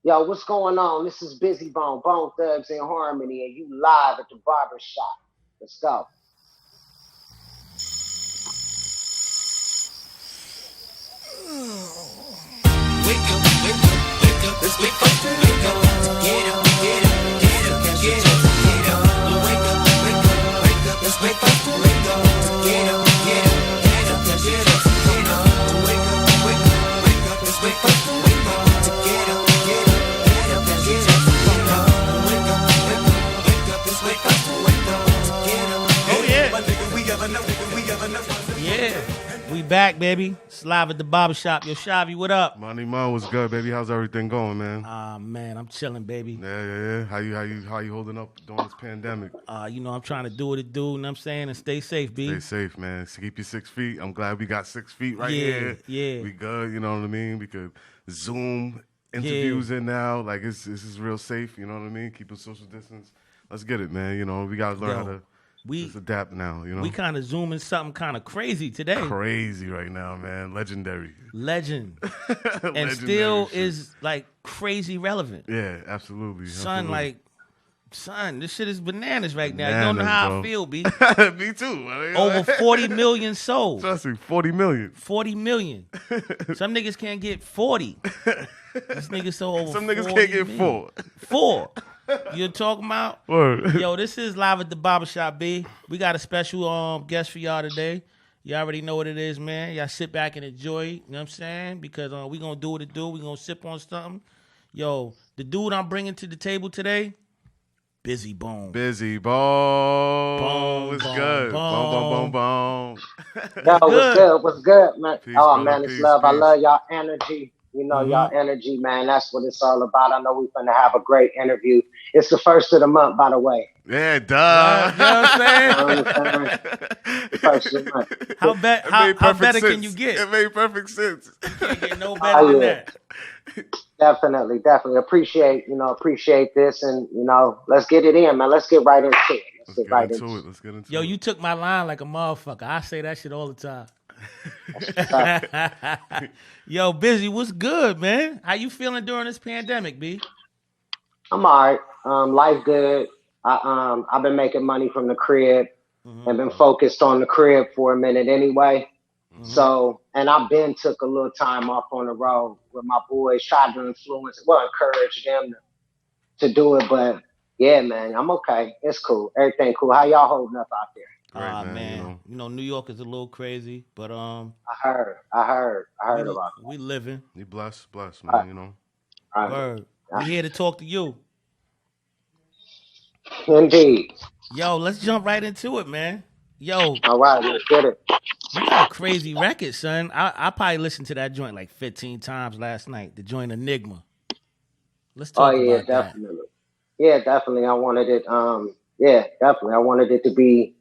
Yo, what's going on? This is Busy Bone, Bone Thugs in Harmony, and you live at the barber shop. Let's go. Wake up, wake up, wake up, let's wake up, wake up, get up, get up, get up, get up, get up, wake up, wake up, wake up, let's wake up, wake up, get up, get up, get up, get up, get up, wake up, wake up, wake up, let's wake up, wake up, get up, get up, get up, get up, wake up, wake up, wake up, let's wake up, wake up, get up. Oh yeah, We ever know, we ever know. yeah. We back, baby. It's live at the barbershop. Yo, Shavi, what up? Money Man was good, baby. How's everything going, man? Man, I'm chilling, baby. Yeah. How you holding up during this pandemic? I'm trying to do what it do, you know what I'm saying, and stay safe, B. Stay safe, man. Keep your 6 feet. I'm glad we got 6 feet right Yeah, here. yeah. We good, you know what I mean? We could Zoom interviews in now. Like, this is real safe, you know what I mean? Keeping social distance. Let's get it, man. You know, we got to learn how to just adapt now, you know? We kind of zooming something kind of crazy today. Crazy right now, man. Legendary. Legend. And Legendary still shit. is, like, crazy relevant. Yeah, absolutely. Son, this shit is bananas right now. You don't know how I feel, B. Me too. Over 40 million sold. Trust me, 40 million. 40 million. Some niggas can't get 40. This nigga sold over Some niggas 40 can't get million. 4. 4. You're talking about? Word. Yo, this is live at the barbershop, B. We got a special guest for y'all today. You already know what it is, man. Y'all sit back and enjoy it, you know what I'm saying? Because we going to do what it do. We going to sip on something. Yo, the dude I'm bringing to the table today, Bizzy Bone. Busy bone. Boom, What's boom, good? Boom, boom, boom, boom. Yo, what's good, man? Peace, Oh, brother, man, it's peace, love. I peace. love y'all energy. You know, y'all energy, man. That's what it's all about. I know we're going to have a great interview. It's the first of the month, by the way. Yeah, duh. You know what I'm saying? First of the month. How It made how perfect better can sense. you get? It made perfect sense. Can't get no better than that. Definitely appreciate this, and let's get it in, man. Let's get right into it. Let's get into it. Let's get into Yo, it. you took my line like a motherfucker. I say that shit all the time. Yo, Busy, what's good, man? How you feeling during this pandemic, B? I'm all right. Life good. I've been making money from the crib and been focused on the crib for a minute anyway. So, and I've been took a little time off on the road with my boys, tried to encourage them to do it. But yeah, man, I'm okay. It's cool. Everything cool. How y'all holding up out there? Great, Man. New York is a little crazy, but I heard about that. we living. You blessed, man, you know. All right. Word. We here to talk to you. Indeed. Yo, let's jump right into it, man. Yo, All right, let's get it. you got a crazy record, son. I probably listened to that joint like 15 times last night. The joint Enigma. Let's talk about definitely. Yeah, definitely. I wanted it. Definitely. I wanted it to be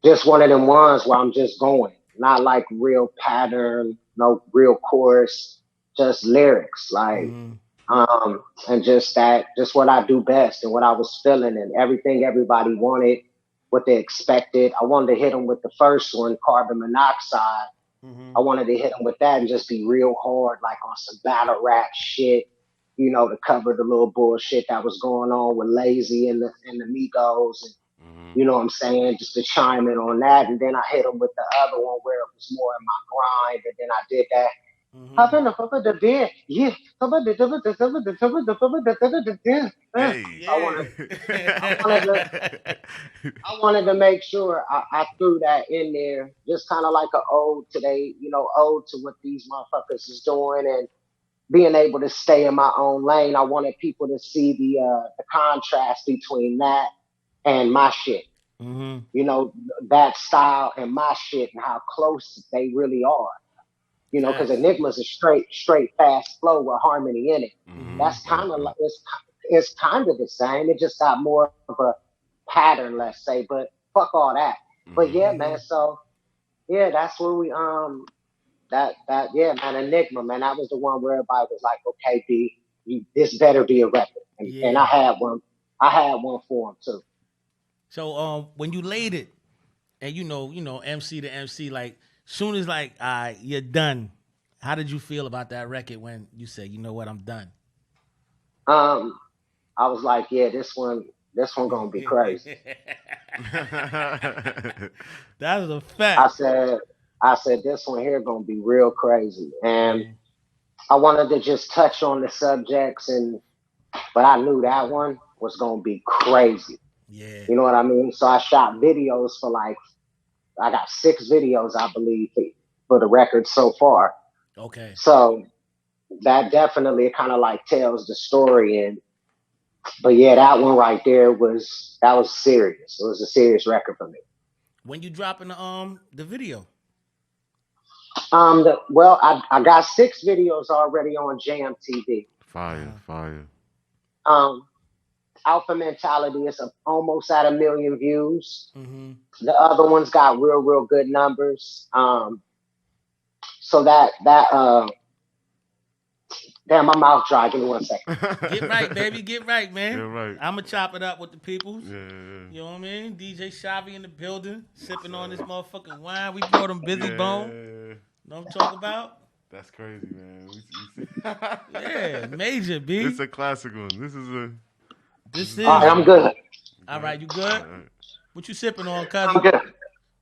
just one of them ones where I'm just going, not like real pattern, no real chorus, just lyrics, like, and just what I do best and what I was feeling and everything everybody wanted, what they expected. I wanted to hit them with the first one, Carbon Monoxide. I wanted to hit them with that and just be real hard, like on some battle rap shit, to cover the little bullshit that was going on with Lazy and the Migos and. You know what I'm saying? Just to chime in on that. And then I hit him with the other one where it was more in my grind. And then I did that. I wanted to make sure I threw that in there. Just kind of like an ode today, ode to what these motherfuckers is doing and being able to stay in my own lane. I wanted people to see the contrast between that and my shit, that style and my shit and how close they really are, because Enigma's a straight fast flow with harmony in it. That's kind of like, it's kind of the same. It just got more of a pattern, let's say, but fuck all that. But yeah, man. So yeah, that's where we, man, Enigma, man, that was the one where everybody was like, okay, B, this better be a record. And I had one for him too. So when you laid it, and MC to MC, like soon as like you're done, how did you feel about that record when you said, you know what, I'm done? I was like, yeah, this one gonna be crazy. That's a I fact. said, this one here gonna be real crazy, and I wanted to just touch on the subjects, but I knew that one was gonna be crazy. Yeah. You know what I mean? So I shot videos for I got 6 videos, I believe, for the record so far. Okay. So that definitely kind of like tells the story, but yeah, that one right there was serious. It was a serious record for me. When you dropping the video? I got 6 videos already on Jam TV. Fire. Alpha Mentality is almost at 1 million views. Mm-hmm. The other ones got real good numbers. So that damn, my mouth dry. Give me 1 second. Get right, baby. Get right, man. Get right. I'm going to chop it up with the peoples. Yeah. You know what I mean? DJ Shavi in the building, sipping on this motherfucking wine. We brought him Busy Bone. Know what I'm talking about? That's crazy, man. Yeah, major, B. It's a classic one. This is. All right, I'm good. All right, you good? All right. What you sipping on, cousin? I'm good.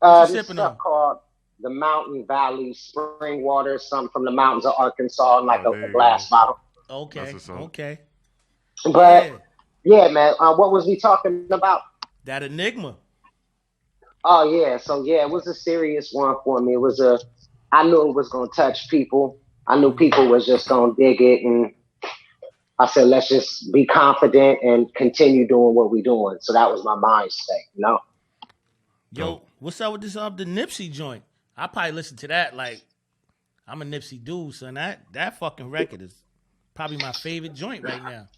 What you this sipping stuff on? called the Mountain Valley Spring Water, something from the mountains of Arkansas, in a glass bottle. Okay. But yeah, man. What was we talking about? That enigma. Oh yeah. So yeah, it was a serious one for me. I knew it was gonna touch people. I knew people was just gonna dig it, and I said, let's just be confident and continue doing what we're doing. So that was my mind state, you know. Yo, what's up with this the Nipsey joint? I probably listen to that like I'm a Nipsey dude, son. That fucking record is probably my favorite joint right now.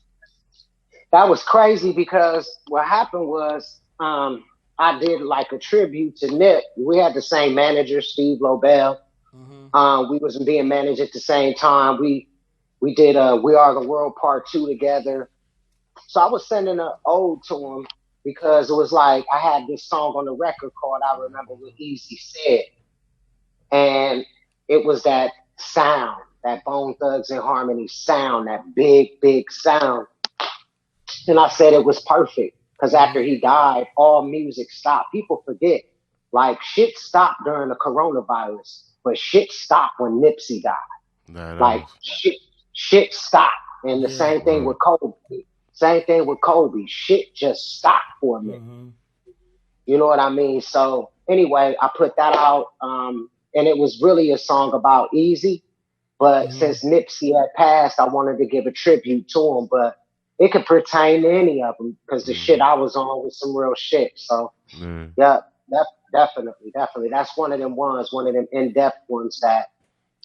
That was crazy because what happened was I did like a tribute to Nip. We had the same manager, Steve Lobel. Mm-hmm. We was being managed at the same time. We did We Are the World Part 2 together. So I was sending an ode to him because it was like I had this song on the record called I Remember What Easy Said. And it was that sound, that Bone ThugsNHarmony sound, that big sound. And I said it was perfect because after he died, all music stopped. People forget, like shit stopped during the coronavirus, but shit stopped when Nipsey died. Like shit stopped. And the same thing with Kobe. Shit just stopped for a minute. Mm-hmm. You know what I mean? So anyway, I put that out. And it was really a song about Easy. But since Nipsey had passed, I wanted to give a tribute to him. But it could pertain to any of them because the shit I was on was some real shit. So yeah, definitely. That's one of them ones, one of them in-depth ones that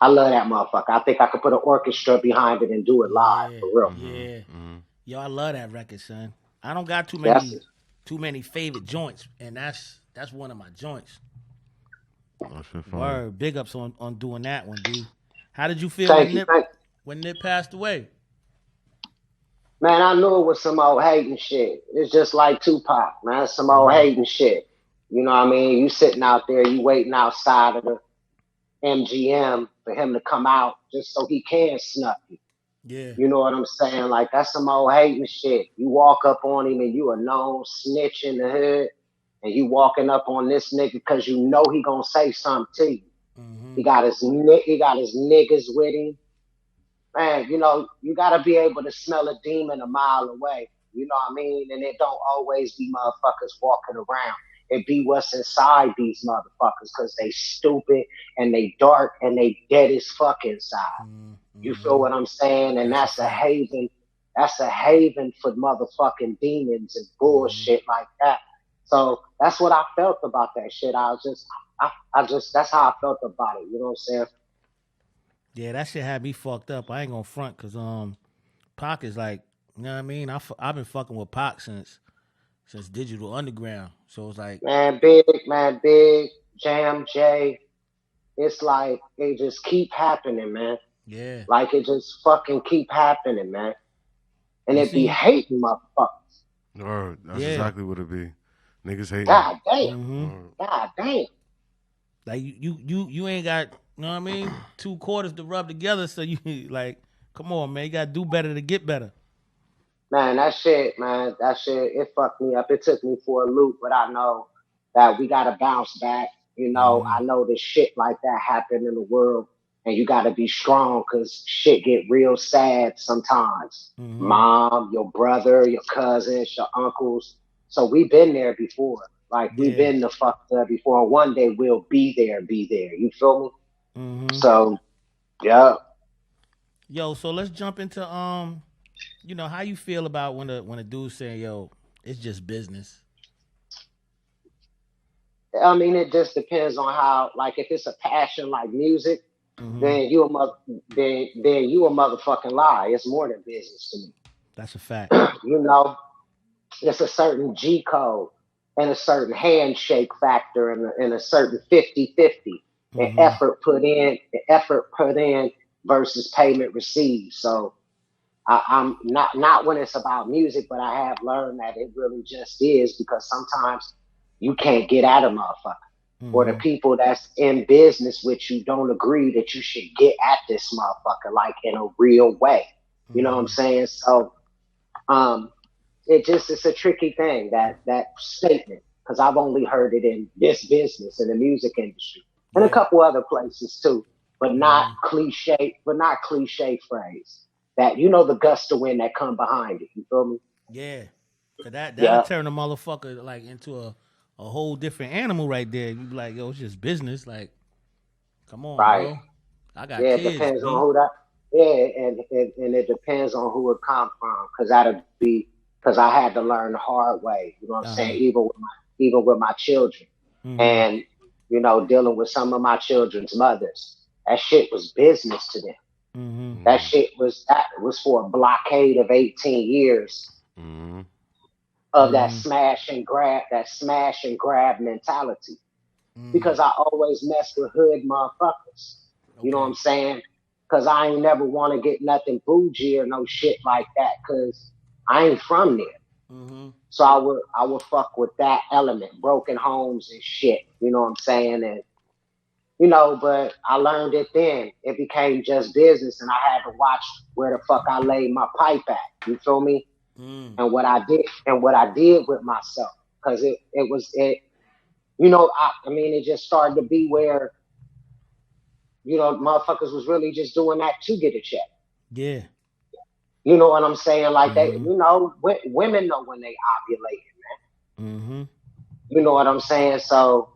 I love that motherfucker. I think I could put an orchestra behind it and do it live for real. Yeah. Mm-hmm. Yo, I love that record, son. I don't got too many favorite joints, and that's one of my joints. Word, big ups on doing that one, dude. How did you feel when Nip passed away? Man, I knew it was some old hating shit. It's just like Tupac, man. Some old hating shit. You know what I mean? You sitting out there, you waiting outside of the MGM for him to come out just so he can snuff you. Yeah. You know what I'm saying? Like, that's some old hating shit. You walk up on him and you a known snitch in the hood, and you walking up on this nigga because you know he gonna say something to you. Mm-hmm. He got his niggas with him. Man, you know, you gotta be able to smell a demon a mile away. You know what I mean? And it don't always be motherfuckers walking around. It be what's inside these motherfuckers because they stupid and they dark and they dead as fuck inside. Mm-hmm. You feel what I'm saying? And that's a haven. That's a haven for motherfucking demons and bullshit like that. So that's what I felt about that shit. I just that's how I felt about it. You know what I'm saying? Yeah, that shit had me fucked up. I ain't gonna front because Pac is like, you know what I mean? I've been fucking with Pac since Digital Underground. So it's like Big, Jam, J. It's like it just keep happening, man. Yeah. Like it just fucking keep happening, man. And it be hating motherfuckers. That's exactly what it be. Niggas hating. God damn. Mm-hmm. God damn. Like you ain't got, you know what I mean, 2 quarters to rub together, so you like, come on, man, you gotta do better to get better. Man, that shit, it fucked me up. It took me for a loop, but I know that we gotta bounce back. You know, I know the shit like that happen in the world, and you gotta be strong because shit get real sad sometimes. Mom, your brother, your cousins, your uncles. So we've been there before. Like we've been the fuck there before. One day we'll be there, be there. You feel me? So, yeah. Yo, so let's jump into how you feel about when a dude saying, "Yo, it's just business." I mean, it just depends on how. Like, if it's a passion like music, then you a motherfucking lie. It's more than business to me. That's a fact. You know, it's a certain G code and a certain handshake factor and a certain 50-50. And effort put in versus payment received. So I'm not when it's about music, but I have learned that it really just is, because sometimes you can't get at a motherfucker. Or the people that's in business with you don't agree that you should get at this motherfucker like in a real way. You know what I'm saying? So it's a tricky thing, that statement, because I've only heard it in this business, in the music industry, and a couple other places too, but not cliche phrase. That, the gust of wind that come behind it. You feel me? Yeah. That'll turn a motherfucker like into a whole different animal right there. You be like, yo, it's just business. Like, come on, bro. I got kids. It depends on who that. Yeah, and it depends on who it come from, because I had to learn the hard way. You know what I'm saying? Even with my children, and dealing with some of my children's mothers, that shit was business to them. That shit was for a blockade of 18 years of that smash and grab mentality. Because I always mess with hood motherfuckers. You know what I'm saying? Because I ain't never want to get nothing bougie or no shit like that, because I ain't from there. So I would fuck with that element, broken homes and shit. You know what I'm saying? And but I learned it then. It became just business, and I had to watch where the fuck I laid my pipe at. You feel me? And what I did with myself, because it just started to be where motherfuckers was really just doing that to get a check. Yeah. You know what I'm saying? Like they, women know when they ovulating, man. You know what I'm saying? So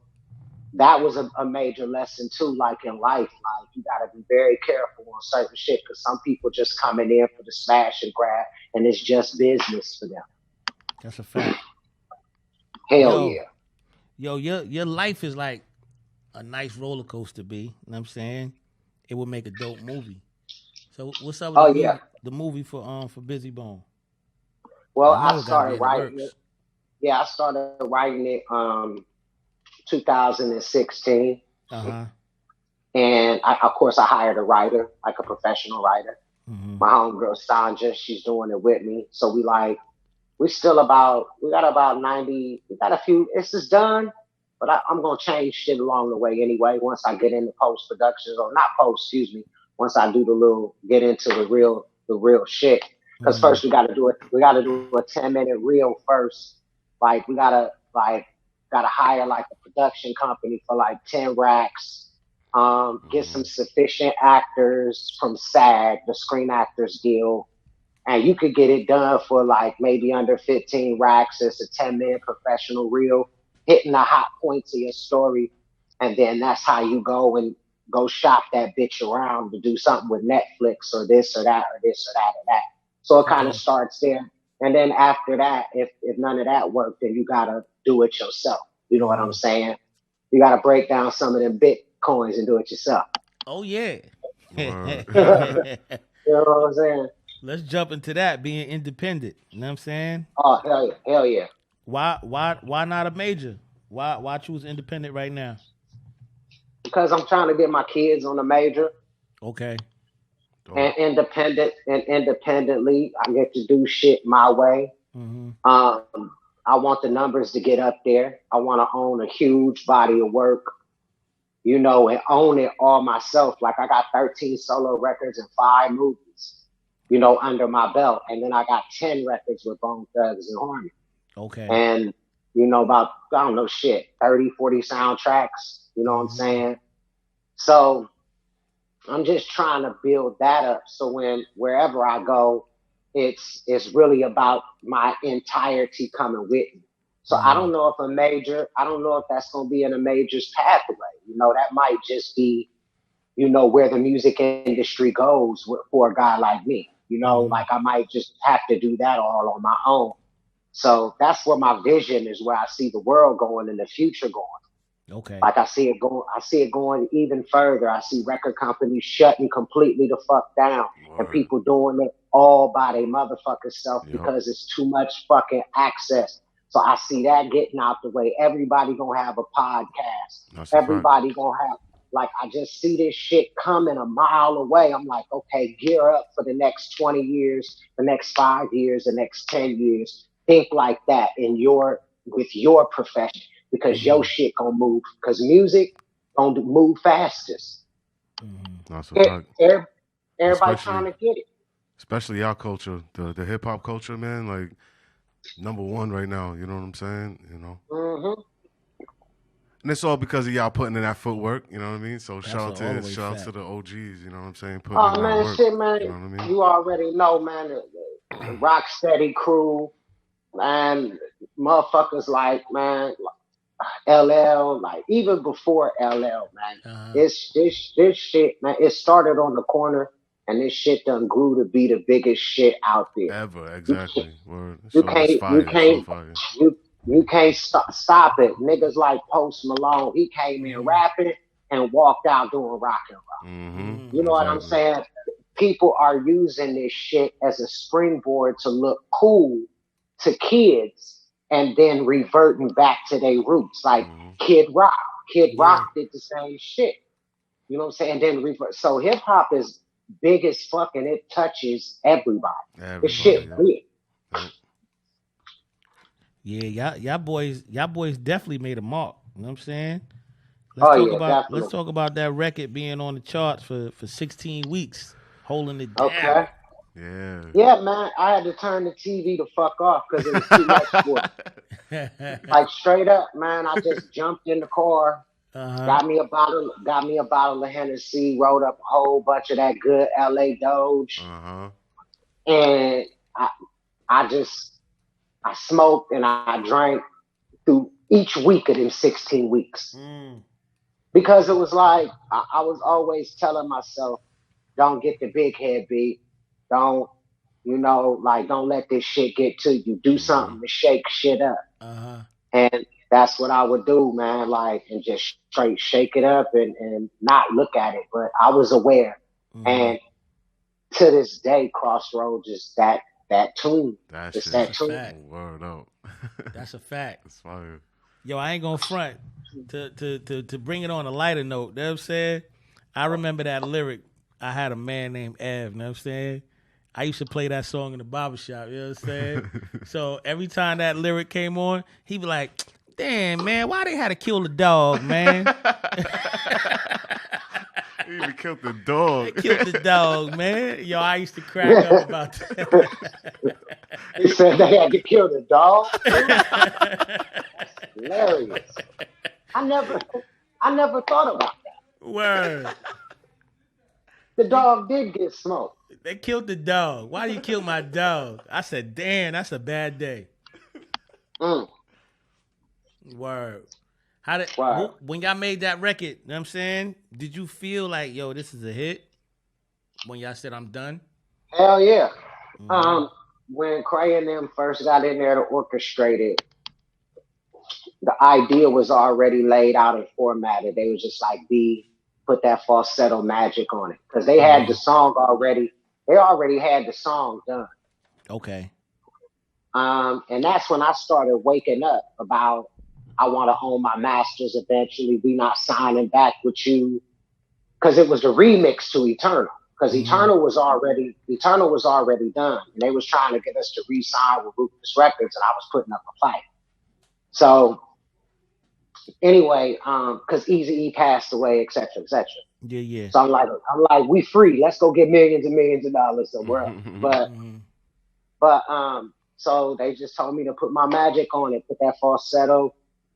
that was a major lesson too, like in life. Like, you gotta be very careful on certain shit, because some people just coming in for the smash and grab, and it's just business for them. That's a fact. Hell yeah. Yo, your life is like a nice roller coaster, B. You know what I'm saying? It would make a dope movie. So what's up with the movie for Bizzy Bone? Well, I started writing it. Yeah, I started writing it 2016. And of course I hired a writer, like a professional writer. My homegirl Sanja, she's doing it with me. So we got about 90, we got a few, this is done, but I'm going to change shit along the way anyway, once I get into post-productions, or not post, excuse me, once I do get into the real shit. Because first we got to do a 10-minute reel first. Like, we got to hire like a production company for like 10 racks, get some sufficient actors from SAG, the Screen Actors Guild, and you could get it done for like maybe under 15 racks. It's a 10-minute professional reel, hitting the hot points of your story, and then that's how you go shop that bitch around to do something with Netflix or this or that or this or that or that. So it kind of starts there. And then after that, if none of that worked, then you gotta do it yourself. You know what I'm saying? You gotta break down some of them Bitcoins and do it yourself. Oh yeah. You know what I'm saying? Let's jump into that, being independent. You know what I'm saying? Oh hell yeah. Why not a major? Why choose independent right now? Because I'm trying to get my kids on a major. Okay. And independently, I get to do shit my way. I want the numbers to get up there. I want to own a huge body of work, and own it all myself. Like, I got 13 solo records and 5 movies. under my belt. And then I got 10 records with Bone ThugsNHarmony. Okay. And, about, I don't know, 30, 40 soundtracks, what I'm saying? So I'm just trying to build that up. So wherever I go, it's really about my entirety coming with me. So I don't know if that's going to be in a major's pathway. That might just be, where the music industry goes for a guy like me. Like I might just have to do that all on my own. So that's where my vision is, where I see the world going and the future going. Okay. Like I see it going even further. I see record companies shutting completely the fuck down and people doing it all by their motherfucking self because it's too much fucking access. So I see that getting out the way. Everybody gonna have a podcast. Everybody gonna have, like, I just see this shit coming a mile away. I'm like, okay, gear up for the next 20 years, the next 5 years, the next 10 years. Think like that with your profession, because your shit gonna move, because music gonna move fastest. Everybody trying to get it. Especially our culture, the hip hop culture, man, like number one right now. You know what I'm saying? Mm-hmm. And it's all because of y'all putting in that footwork. You know what I mean? So That's shout out to the OGs. You know what I'm saying? Putting in that work. Shit, man. You know what I mean? You already know, man. The Rocksteady crew, man. Motherfuckers like, man, LL, like even before LL, man. This shit, man. It started on the corner, and this shit done grew to be the biggest shit out there ever. Exactly. You can't stop it. Niggas like Post Malone, he came in rapping and walked out doing rock and roll. You know what I'm saying? People are using this shit as a springboard to look cool to kids, and then reverting back to their roots, like Kid Rock. Kid Rock did the same shit. You know what I'm saying? And then revert. So hip hop is big as fuck, and it touches everybody. This shit weird. Yeah, y'all boys definitely made a mark. You know what I'm saying? Let's talk about that record being on the charts for 16 weeks, holding it down. Okay. Yeah, man. I had to turn the TV the fuck off because it was too much for it. Like straight up, man. I just jumped in the car, got me a bottle of Hennessy, rolled up a whole bunch of that good LA Doge, and I smoked and I drank through each week of them 16 weeks. Because it was like, I was always telling myself, don't get the big head beat. Don't let this shit get to you. Do something to shake shit up. And that's what I would do, man. Like, and just straight shake it up and not look at it. But I was aware. And to this day, Crossroads is that tune. It's that tune. Word up. That's a fact. That's fire. Yo, I ain't gonna front. To bring it on a lighter note, you know what I'm saying? I remember that lyric. I had a man named Ev, you know what I'm saying? I used to play that song in the barbershop, you know what I'm saying? So every time that lyric came on, he'd be like, damn, man, why they had to kill the dog, man? He even killed the dog. They killed the dog, man. Yo, I used to crack up about that. He said they had to kill the dog? That's hilarious. I never thought about that. Word. The dog did get smoked. They killed the dog. Why do you kill my dog? I said, damn, that's a bad day. Word. When y'all made that record, you know what I'm saying? Did you feel like, yo, this is a hit? When y'all said I'm done? Hell yeah. When Cray and them first got in there to orchestrate it, the idea was already laid out and formatted. They was just like, put that falsetto magic on it. Because they had the song already. They already had the song done. Okay. And that's when I started waking up about, I want to own my masters eventually. We not signing back with you. Because it was the remix to Eternal. Because Eternal was already done. And they was trying to get us to re-sign with Ruthless Records, and I was putting up a fight. So anyway, because Eazy-E passed away, et cetera, et cetera. Yeah. So I'm like, we free. Let's go get millions and millions of dollars somewhere else. But so they just told me to put my magic on it, put that falsetto,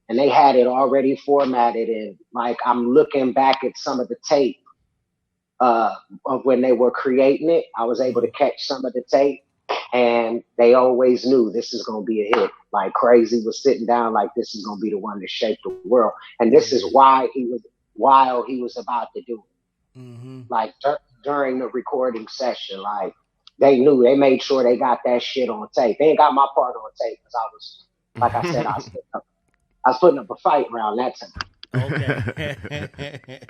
and they had it already formatted. And like I'm looking back at some of the tape of when they were creating it. I was able to catch some of the tape, and they always knew this is gonna be a hit. Like Crazy was sitting down, like this is gonna be the one to shake the world, and this is why he was about to do it. Like during the recording session, like they knew, they made sure they got that shit on tape. They ain't got my part on tape because I was, like I said, I was putting up a fight around that time. Okay.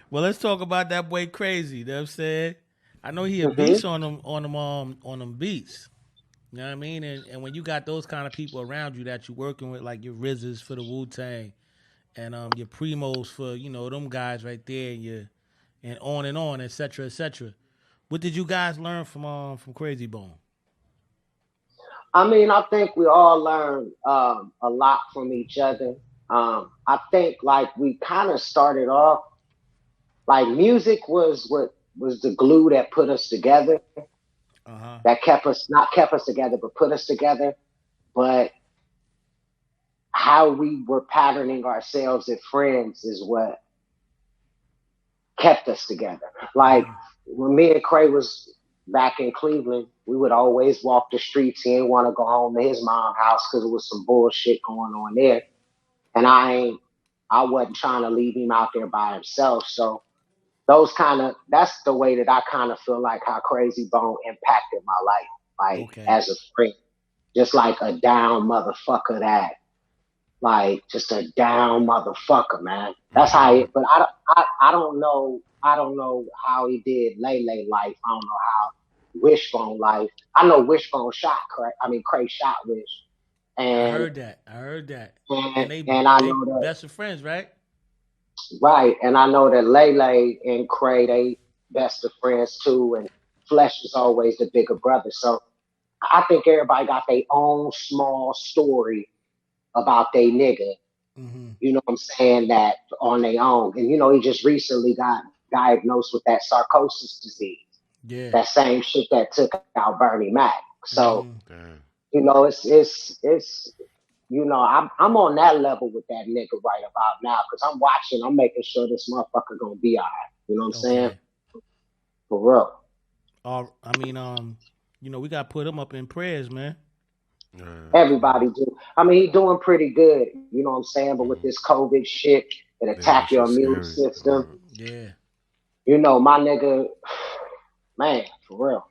Well, let's talk about that boy Crazy. You know what I'm saying? I know he a beast on them beats. You know what I mean? And when you got those kind of people around you that you're working with, like your Rizzes for the Wu-Tang and your Primos for, you know, them guys right there, and on, et cetera, et cetera. What did you guys learn from Crazy Bone? I mean, I think we all learned a lot from each other. I think like we kind of started off like music was what was the glue that put us together. That kept us together, but put us together. But how we were patterning ourselves as friends is what kept us together. Like when me and Cray was back in Cleveland, we would always walk the streets. He didn't want to go home to his mom's house because there was some bullshit going on there. And I wasn't trying to leave him out there by himself. So that's the way that I kind of feel like how Crazy Bone impacted my life, like as a friend, just like a down motherfucker that, like just a down motherfucker, man. That's how it, but I don't know how he did Lele life. I don't know how Wishbone life. I know Wishbone shot Cray shot Wish. And I heard that. And I know that best of friends, right? Right, and I know that Lele and Cray, they best of friends too, and Flesh is always the bigger brother. So I think everybody got their own small story about they nigga. You know what I'm saying? That on their own, and you know he just recently got diagnosed with that sarcosis disease. Yeah, that same shit that took out Bernie Mac. So you know it's you know, I'm on that level with that nigga right about now because I'm watching. I'm making sure this motherfucker gonna be all right. You know what I'm saying? For real. I mean, you know, we got to put him up in prayers, man. Everybody do. I mean, he's doing pretty good. You know what I'm saying? But with this COVID shit, it attack your immune system. Yeah. You know, my nigga, man, for real.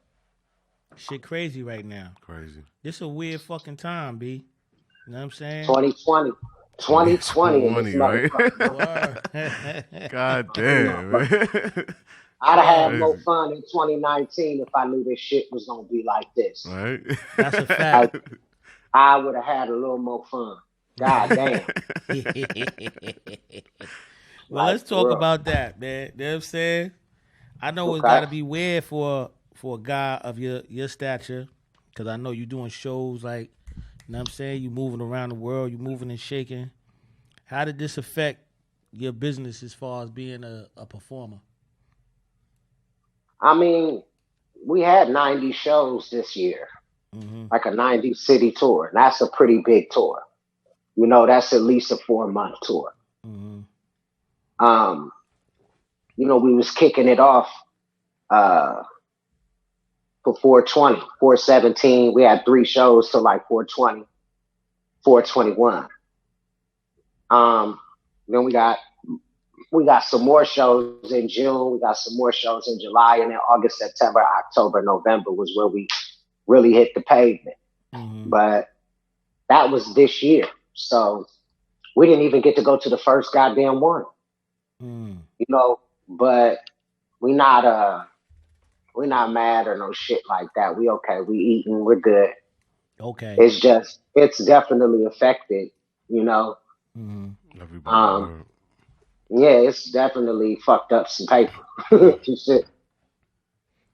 Shit crazy right now. Crazy. This a weird fucking time, B. You know what I'm saying? 2020. 2020, right? God damn, man. I'd have had more fun in 2019 if I knew this shit was gonna be like this. Right? That's a fact. I would have had a little more fun. God damn. Well, let's talk about that, man. You know what I'm saying? I know it's gotta be weird for a guy of your stature, because I know you doing shows like, you know what I'm saying? You moving around the world, you moving and shaking. How did this affect your business as far as being a performer? I mean, we had 90 shows this year, like a 90 city tour. And that's a pretty big tour. You know, that's at least a 4-month tour. You know, we was kicking it off for 420, 417. We had 3 shows till like 420, 421. Then we got some more shows in June. We got some more shows in July, and then August, September, October, November was where we really hit the pavement. But that was this year, so we didn't even get to go to the first goddamn one. You know, but we not mad or no shit like that. We okay. We eating. We're good. Okay. It's definitely affected. You know. Yeah, it's definitely fucked up some paper. Shit.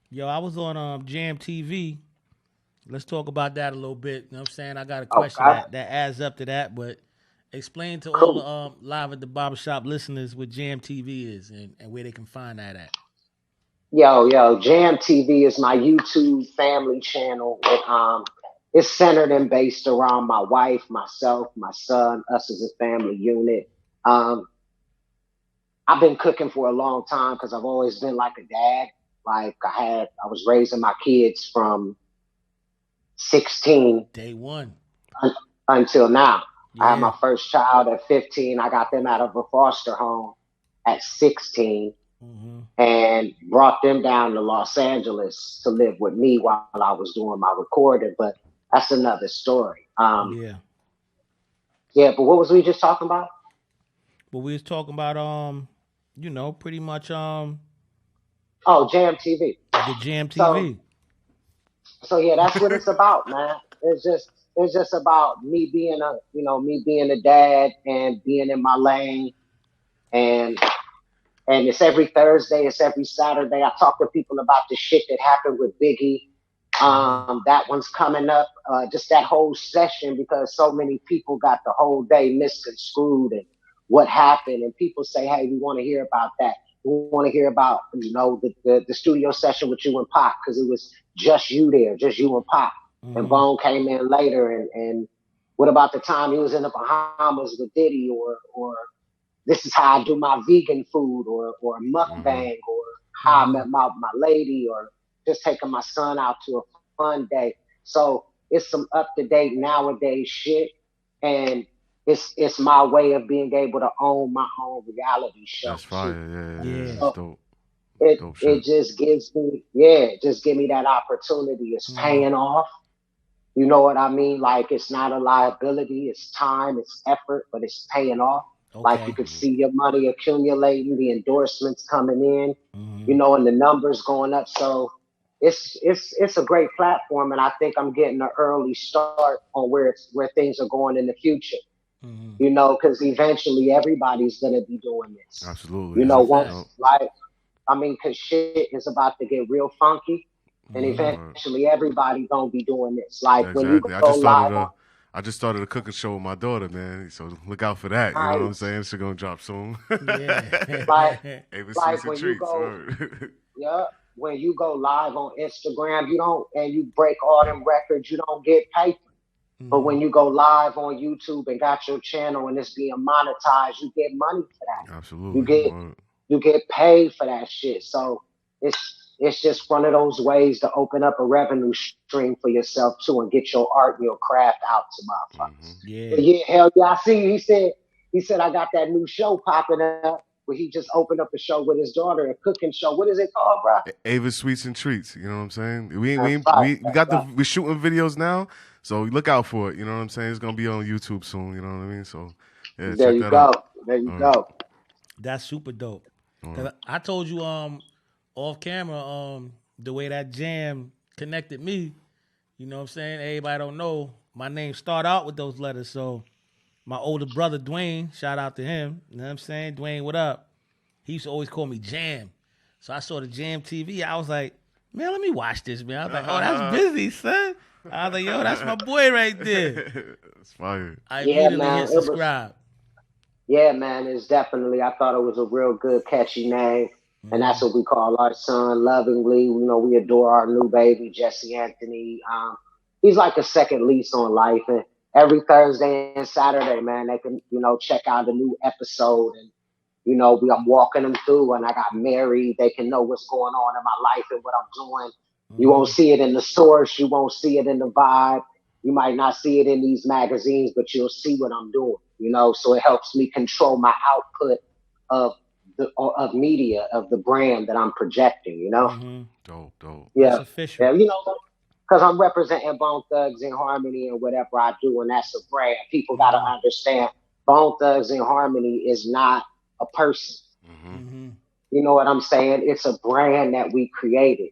Yo, I was on Jam TV. Let's talk about that a little bit. You know what I'm saying? I got a question that adds up to that, but Explain to all Cool. the live at the barbershop listeners what Jam TV is and where they can find that at. Yo, Jam TV is my YouTube family channel. It's centered and based around my wife, myself, my son, us as a family unit. Um, I've been cooking for a long time because I've always been like a dad. Like I was raising my kids from 16 Day one. until now. I had Yeah. my first child at 15. I got them out of a foster home at 16 and brought them down to Los Angeles to live with me while I was doing my recording. But that's another story. Yeah. Yeah, but what was we just talking about? But we was talking about pretty much Oh, Jam TV. the Jam TV. So yeah, that's what it's about, man. It's just about me being a dad and being in my lane, and it's every Thursday, it's every Saturday. I talk to people about the shit that happened with Biggie. That one's coming up. Just that whole session because so many people got the whole day misconstrued and what happened, and people say, "Hey, we want to hear about that. We want to hear about the studio session with you and Pop because it was just you there, just you and Pop." And Bone came in later, and what about the time he was in the Bahamas with Diddy, or this is how I do my vegan food, or mukbang, or how I met my lady, or just taking my son out to a fun day. So it's some up to date nowadays shit, and it's my way of being able to own my own reality show. That's fire. Yeah. So Dope. it just gives me that opportunity. It's paying off. You know what I mean? Like it's not a liability. It's time. It's effort, but it's paying off. Okay. Like you could see your money accumulating, the endorsements coming in, and the numbers going up. So it's a great platform, and I think I'm getting an early start on where things are going in the future. Because eventually everybody's gonna be doing this. Absolutely. Because shit is about to get real funky, and eventually everybody gonna be doing this. Like when you go live. I just started a cooking show with my daughter, man. So look out for that. You know what I'm saying? She's gonna drop soon. Yeah. like when you go, when you go live on Instagram, you break all them records, you don't get paper. But when you go live on YouTube and got your channel and it's being monetized, you get money for that. Absolutely. You get paid for that shit. So it's just one of those ways to open up a revenue stream for yourself too and get your art and your craft out to motherfuckers. Yeah, hell yeah. I see. He said I got that new show popping up where he just opened up a show with his daughter, a cooking show. What is it called, bro? Ava's Sweets and Treats. You know what I'm saying? We're shooting videos now, so look out for it. You know what I'm saying? It's gonna be on YouTube soon. You know what I mean? So yeah, there you go. There you go. That's super dope. Cause I told you off camera the way that Jam connected me. You know what I'm saying? Everybody don't know my name start out with those letters. So my older brother Dwayne, shout out to him. You know what I'm saying? Dwayne, what up? He used to always call me Jam. So I saw the Jam TV. I was like, man, let me watch this, man. I was like, oh, that's busy, son. I was like, yo, that's my boy right there. It's fire. I immediately hit subscribe. Yeah, man, it's definitely, I thought it was a real good, catchy name. And that's what we call our son lovingly. You know, we adore our new baby, Jesse Anthony. He's like a second lease on life. And every Thursday and Saturday, man, they can, check out a new episode. And, I'm walking them through. And I got married. They can know what's going on in my life and what I'm doing. You won't see it in the source. You won't see it in the vibe. You might not see it in these magazines, but you'll see what I'm doing, So it helps me control my output of media, of the brand that I'm projecting, Dope. Yeah. That's official. Yeah, because I'm representing Bone ThugsNHarmony and whatever I do, and that's a brand. People got to understand Bone ThugsNHarmony is not a person. You know what I'm saying? It's a brand that we created.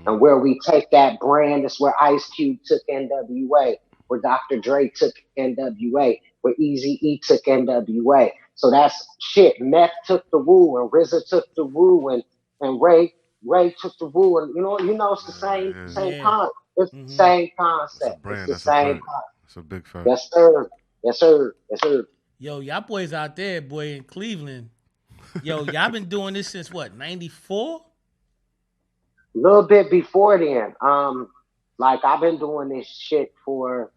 And where we take that brand, is where Ice Cube took NWA, where Dr. Dre took NWA, where Eazy-E took NWA. So that's shit. Meth took the Woo, and RZA took the Woo, and Ray took the Woo, and it's the same concept. It's the same concept. It's a brand. It's the same concept. It's a big fact. Yes, sir. Yo, y'all boys out there, boy, in Cleveland. Yo, y'all been doing this since what, 94? A little bit before then. Like I've been doing this shit for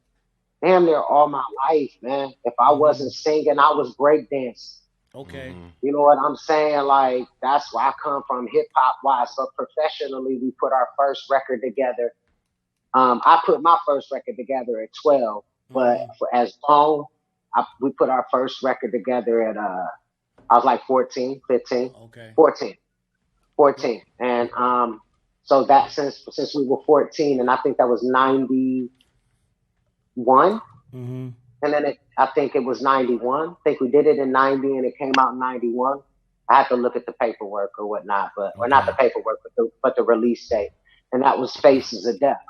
damn near all my life, man. If I wasn't singing, I was breakdancing. Okay. You know what I'm saying? Like that's where I come from, hip hop wise. But professionally, we put our first record together. I put my first record together at 12, but as Thome, we put our first record together at I was like 14, 15, Okay. 14, 14, and so that since we were 14, and I think that was 91, Mm-hmm. and then I think it was 91. I think we did it in 90, and it came out in 91. I had to look at the paperwork or whatnot, or not the paperwork, but the release date, and that was Faces of Death.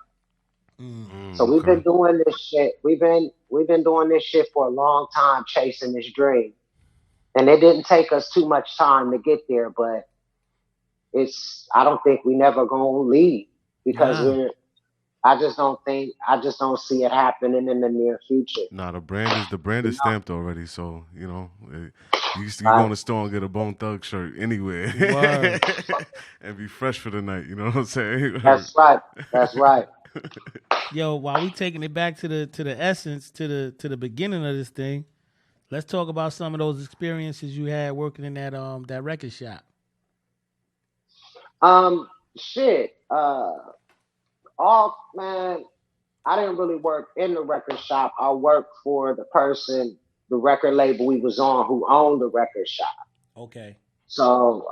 So we've been doing this shit. We've been doing this shit for a long time, chasing this dream, and it didn't take us too much time to get there. But I don't think we never gonna leave because I just don't see it happening in the near future. Nah, the brand is You stamped already, so you know? go in the store and get a Bone Thug shirt anywhere, and be fresh for the night. You know what I'm saying? That's right. That's right. Yo, while we taking it back to the essence, to the beginning of this thing, let's talk about some of those experiences you had working in that record shop. Shit. All man. I didn't really work in the record shop. I worked for the record label we was on, who owned the record shop. Okay. So,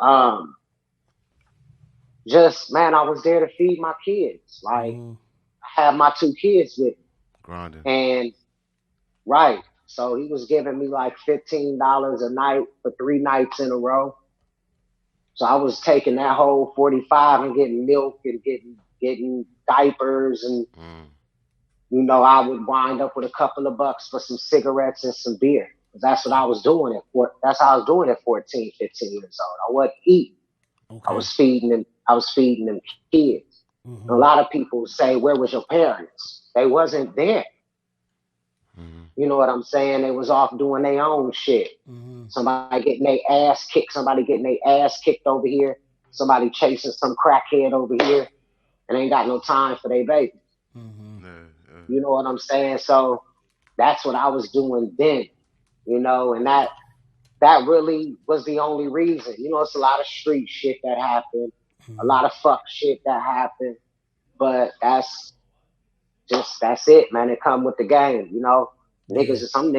just man, I was there to feed my kids. Like, I had my two kids with me, Grinding. and right. So he was giving me like $15 a night for 3 nights in a row. So I was taking that whole 45 and getting milk and getting diapers and. I would wind up with a couple of bucks for some cigarettes and some beer. That's what I was doing that's how I was doing at 14, 15 years old. I wasn't eating. Okay. I was feeding them kids. A lot of people say, where was your parents? They wasn't there. You know what I'm saying? They was off doing their own shit. Somebody getting their ass kicked over here. Somebody chasing some crackhead over here. And ain't got no time for their baby. You know what I'm saying? So that's what I was doing then, and that really was the only reason. It's a lot of street shit that happened, a lot of fuck shit that happened, but that's it, man. It come with the game, Niggas is gonna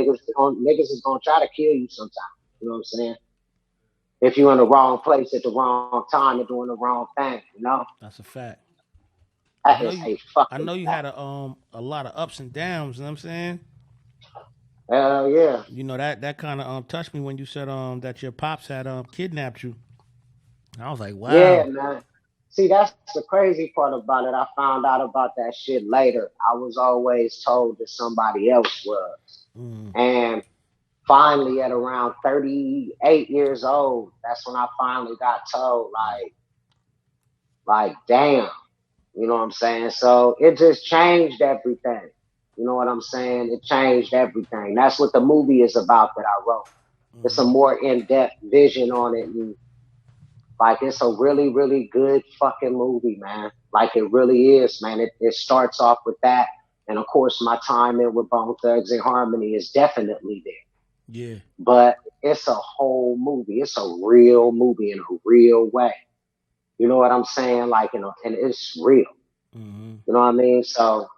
try to kill you sometimes. You know what I'm saying? If you're in the wrong place at the wrong time and doing the wrong thing, That's a fact. I know you had a lot of ups and downs. You know what I'm saying? Hell yeah. That kind of touched me when you said that your pops had kidnapped you. I was like, wow. Yeah, man. See, that's the crazy part about it. I found out about that shit later. I was always told that somebody else was, and finally, at around 38 years old, that's when I finally got told, like, damn. You know what I'm saying? So it just changed everything. You know what I'm saying? It changed everything. That's what the movie is about that I wrote. It's a more in-depth vision on it. And like, it's a really, really good fucking movie, man. Like, it really is, man. It starts off with that. And of course, my time in with Bone ThugsNHarmony is definitely there. Yeah. But it's a whole movie. It's a real movie in a real way. You know what I'm saying? Like, and it's real. You know what I mean? So,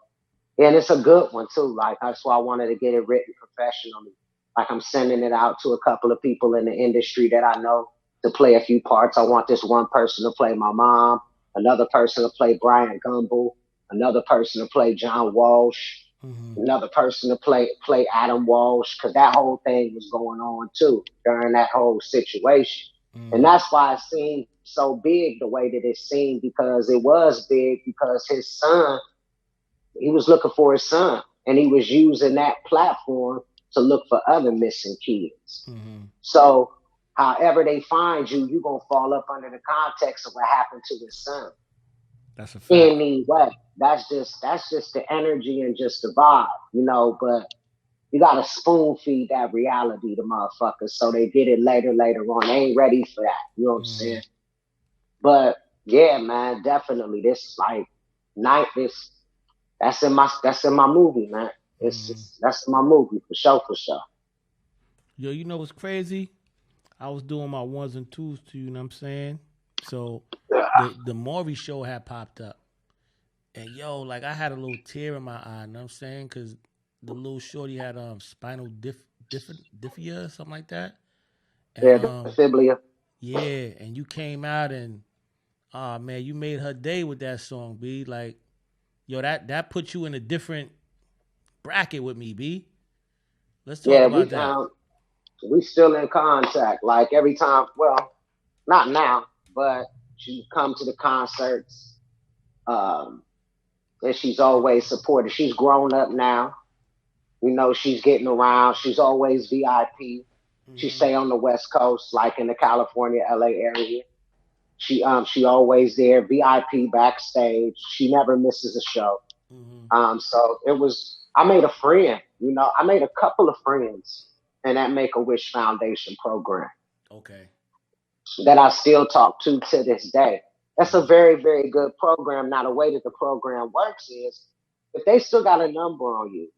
and it's a good one too. Like, that's why I wanted to get it written professionally. Like, I'm sending it out to a couple of people in the industry that I know to play a few parts. I want this one person to play my mom, another person to play Brian Gumble, another person to play John Walsh, another person to play Adam Walsh, because that whole thing was going on too during that whole situation. And that's why it seemed so big the way that it seemed, because it was big because his son, he was looking for his son, and he was using that platform to look for other missing kids. So however they find you, you're going to fall up under the context of what happened to his son. That's a fact. Anyway, that's just the energy and just the vibe, but you gotta spoon feed that reality to motherfuckers so they get it later on. They ain't ready for that. You know what I'm saying? But yeah, man, definitely this like night this that's in my movie, man. That's in my movie for sure, for sure. Yo, you know what's crazy? I was doing my ones and twos to you know what I'm saying? So the Maury show had popped up. And yo, like I had a little tear in my eye, you know what I'm saying? Because the little shorty had spinal diffia or something like that. And Yeah, the fiblia. yeah, and you came out and man, you made her day with that song, B. Like, yo, that put you in a different bracket with me, B. Let's talk about that. We still in contact. Like every time, well, not now, but she come to the concerts. And she's always supported. She's grown up now. You know, she's getting around. She's always VIP. She stay on the West Coast, like in the California, LA area. She always there, VIP backstage. She never misses a show. So it was. I made a friend. You know, I made a couple of friends in that Make-A-Wish Foundation program. Okay. That I still talk to this day. That's a very, very good program. Now, the way that the program works is if they still got a number on you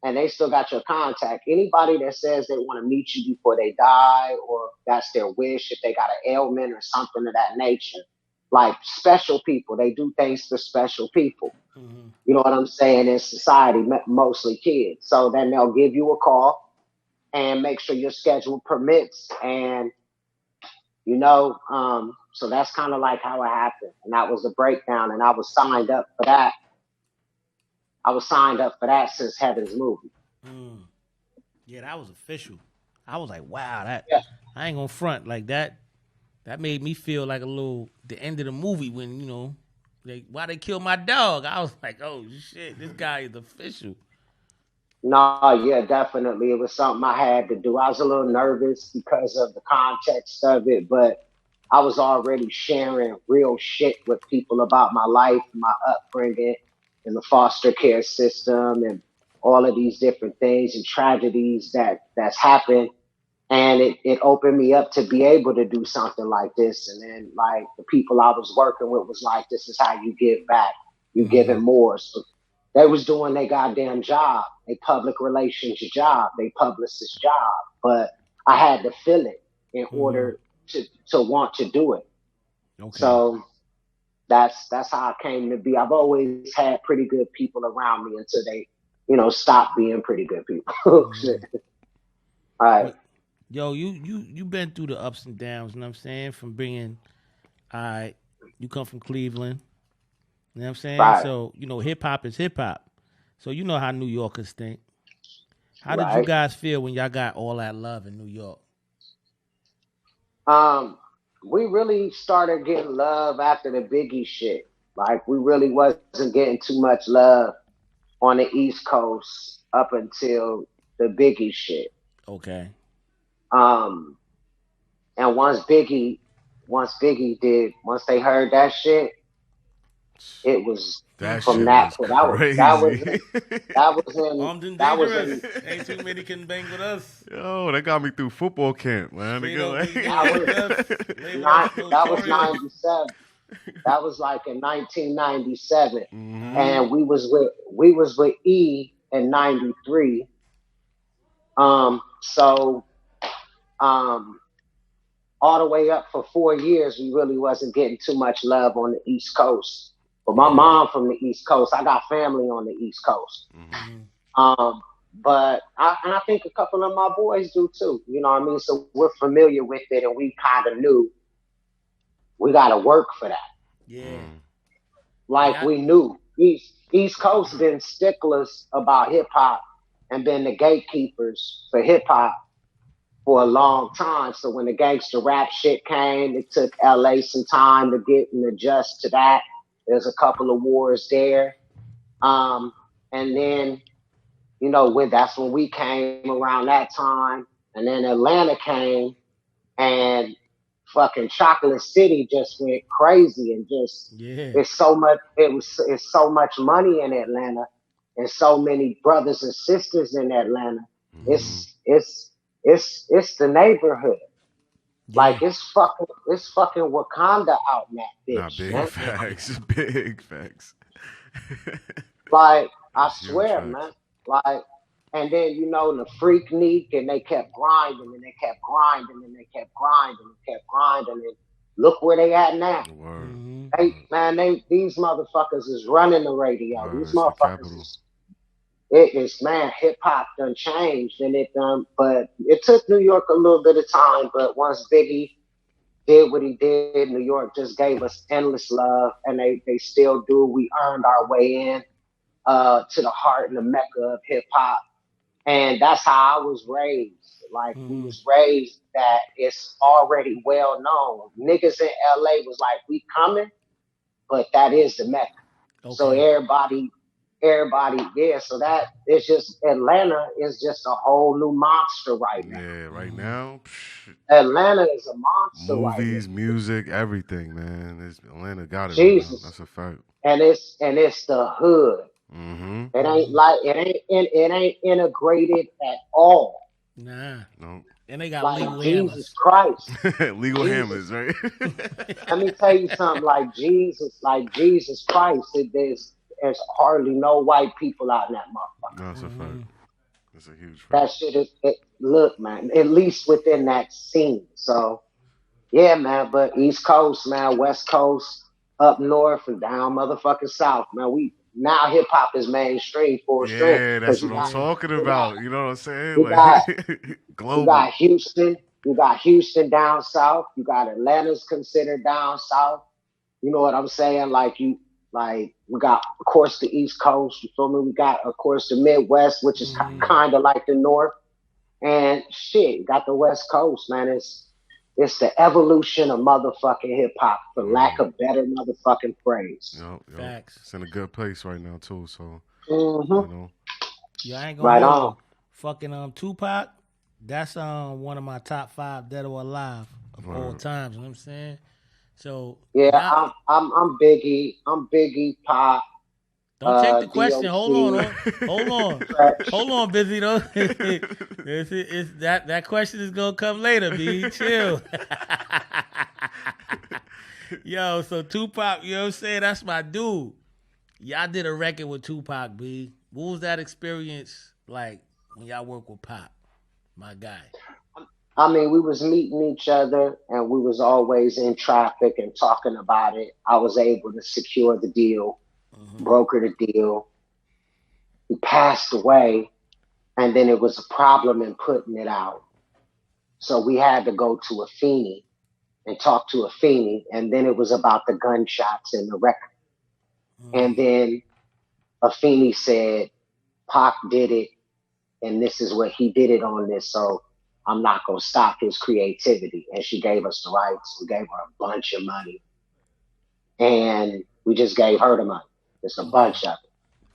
and they still got your contact, anybody that says they want to meet you before they die or that's their wish, if they got an ailment or something of that nature, like special people, they do things for special people. You know what I'm saying? In society, mostly kids. So then they'll give you a call and make sure your schedule permits. And, you know, so that's kind of like how it happened. And that was a breakdown. And I was signed up for that. I was signed up for that since Heaven's Movie. Yeah, that was official. I was like, wow, Yeah. I ain't gonna front like that. That made me feel like a little the end of the movie when, you know, why they killed my dog. I was like, oh shit, this guy is official. No, yeah, definitely. It was something I had to do. I was a little nervous because of the context of it, but I was already sharing real shit with people about my life, my upbringing, and the foster care system, and all of these different things and tragedies that's happened. And it opened me up to be able to do something like this. And then like the people I was working with was like, this is how you give back. You giving more. So they was doing their goddamn job, a public relations job, they publicist job. But I had to feel it in order to want to do it. Okay. So that's how I came to be. I've always had pretty good people around me until they, you know, stopped being pretty good people. All right. Yo, you been through the ups and downs, you know what I'm saying? From bringing, you come from Cleveland, you know what I'm saying? Right. So, you know, hip hop is hip hop. So you know how New Yorkers think. How did you guys feel when y'all got all that love in New York? We really started getting love after the Biggie shit. Like we really wasn't getting too much love on the East Coast up until the Biggie shit. Okay. And once they heard that shit, it was that from shit that. Was that was in armed and dangerous. Ain't too many can bang with us. Yo, that got me through football camp, man. That was 97. That was like in 1997, and we was with E in 93. All the way up for 4 years, we really wasn't getting too much love on the East Coast. But my mom from the East Coast, I got family on the East Coast. But I think a couple of my boys do too. You know what I mean? So we're familiar with it, and we kind of knew we got to work for that. Yeah. Like we knew East Coast been sticklers about hip hop and been the gatekeepers for hip hop for a long time. So when the gangster rap shit came, it took LA some time to get and adjust to that. There's a couple of wars there. And then, you know, that's when we came around that time. And then Atlanta came and fucking Chocolate City just went crazy and just it's so much money in Atlanta and so many brothers and sisters in Atlanta. Mm-hmm. It's the neighborhood. Yeah. Like it's fucking Wakanda out in that Nah, bitch, big man. facts. Big facts. Like I That's huge swear, man. facts. Like, and then the Freaknik, and they kept grinding, and they kept grinding, and they kept grinding, and kept grinding, and look where they at now. Word. Mm-hmm. Word. These motherfuckers is running the radio. Word. These It's the motherfuckers capital. is it is man, hip hop done changed and it done, but it took New York a little bit of time. But once Biggie did what he did, New York just gave us endless love, and they still do. We earned our way in to the heart and the mecca of hip hop, and that's how I was raised. Like we Mm-hmm. was raised that it's already well known. Niggas in LA was like, we coming, but that is the mecca. So Okay. everybody, yeah. So that it's just Atlanta is just a whole new monster right now. Yeah, right Mm-hmm. now, psh, Atlanta is a monster right movies, now. music, everything, man. Atlanta got it right now. Jesus, That's a fact. and it's the hood. Mm-hmm. It ain't Mm-hmm. like it ain't integrated at all. Nah. No. And they got Like legal Jesus hammers. Christ, Legal Jesus. hammers, right? Let me tell you something. Like Jesus Christ. There's hardly no white people out in that motherfucker. No, that's a fact. Mm-hmm. That's a huge fact. That shit is look, man. At least within that scene. So yeah, man. But East Coast, man, West Coast, up north and down motherfucking south, man. We now hip hop is mainstream full strength Yeah, that's because what I'm Yeah. talking you got about. You know what I'm saying? you got Like you global. got Houston, you got Houston down south, you got Atlanta's considered down south. You know what I'm saying? Like we got of course the East Coast. You feel me? We got of course the Midwest, which is Mm-hmm. kind of like the North. And shit, got the West Coast, man. It's the evolution of motherfucking hip hop, for lack Word. of better motherfucking phrase. Yep, yep. Facts. It's in a good place right now too. So you Hmm. know, Yeah, I ain't gonna Right hold on. you. Fucking Tupac, that's one of my top 5 dead or alive of all word. times. You know what I'm saying? So Yeah, y'all I'm Biggie. I'm Biggie Pop. don't take the question. Hold on, DOC. hold on, Stretch. hold on, busy though. It's that question is gonna come later. B, chill. Yo, so Tupac, you know what I'm saying? That's my dude. Y'all did a record with Tupac, B. What was that experience like when y'all work with Pop, my guy? I mean, we was meeting each other, and we was always in traffic and talking about it. I was able to secure the deal, Mm-hmm. broker the deal. He passed away, and then it was a problem in putting it out. So we had to go to Afeni and talk to Afeni, and then it was about the gunshots in the record. And Mm-hmm. then Afeni said, Pac did it, and this is what he did it on this, so I'm not gonna stop his creativity. And she gave us the rights. We gave her a bunch of money, and we just gave her the money. Just a Okay. bunch of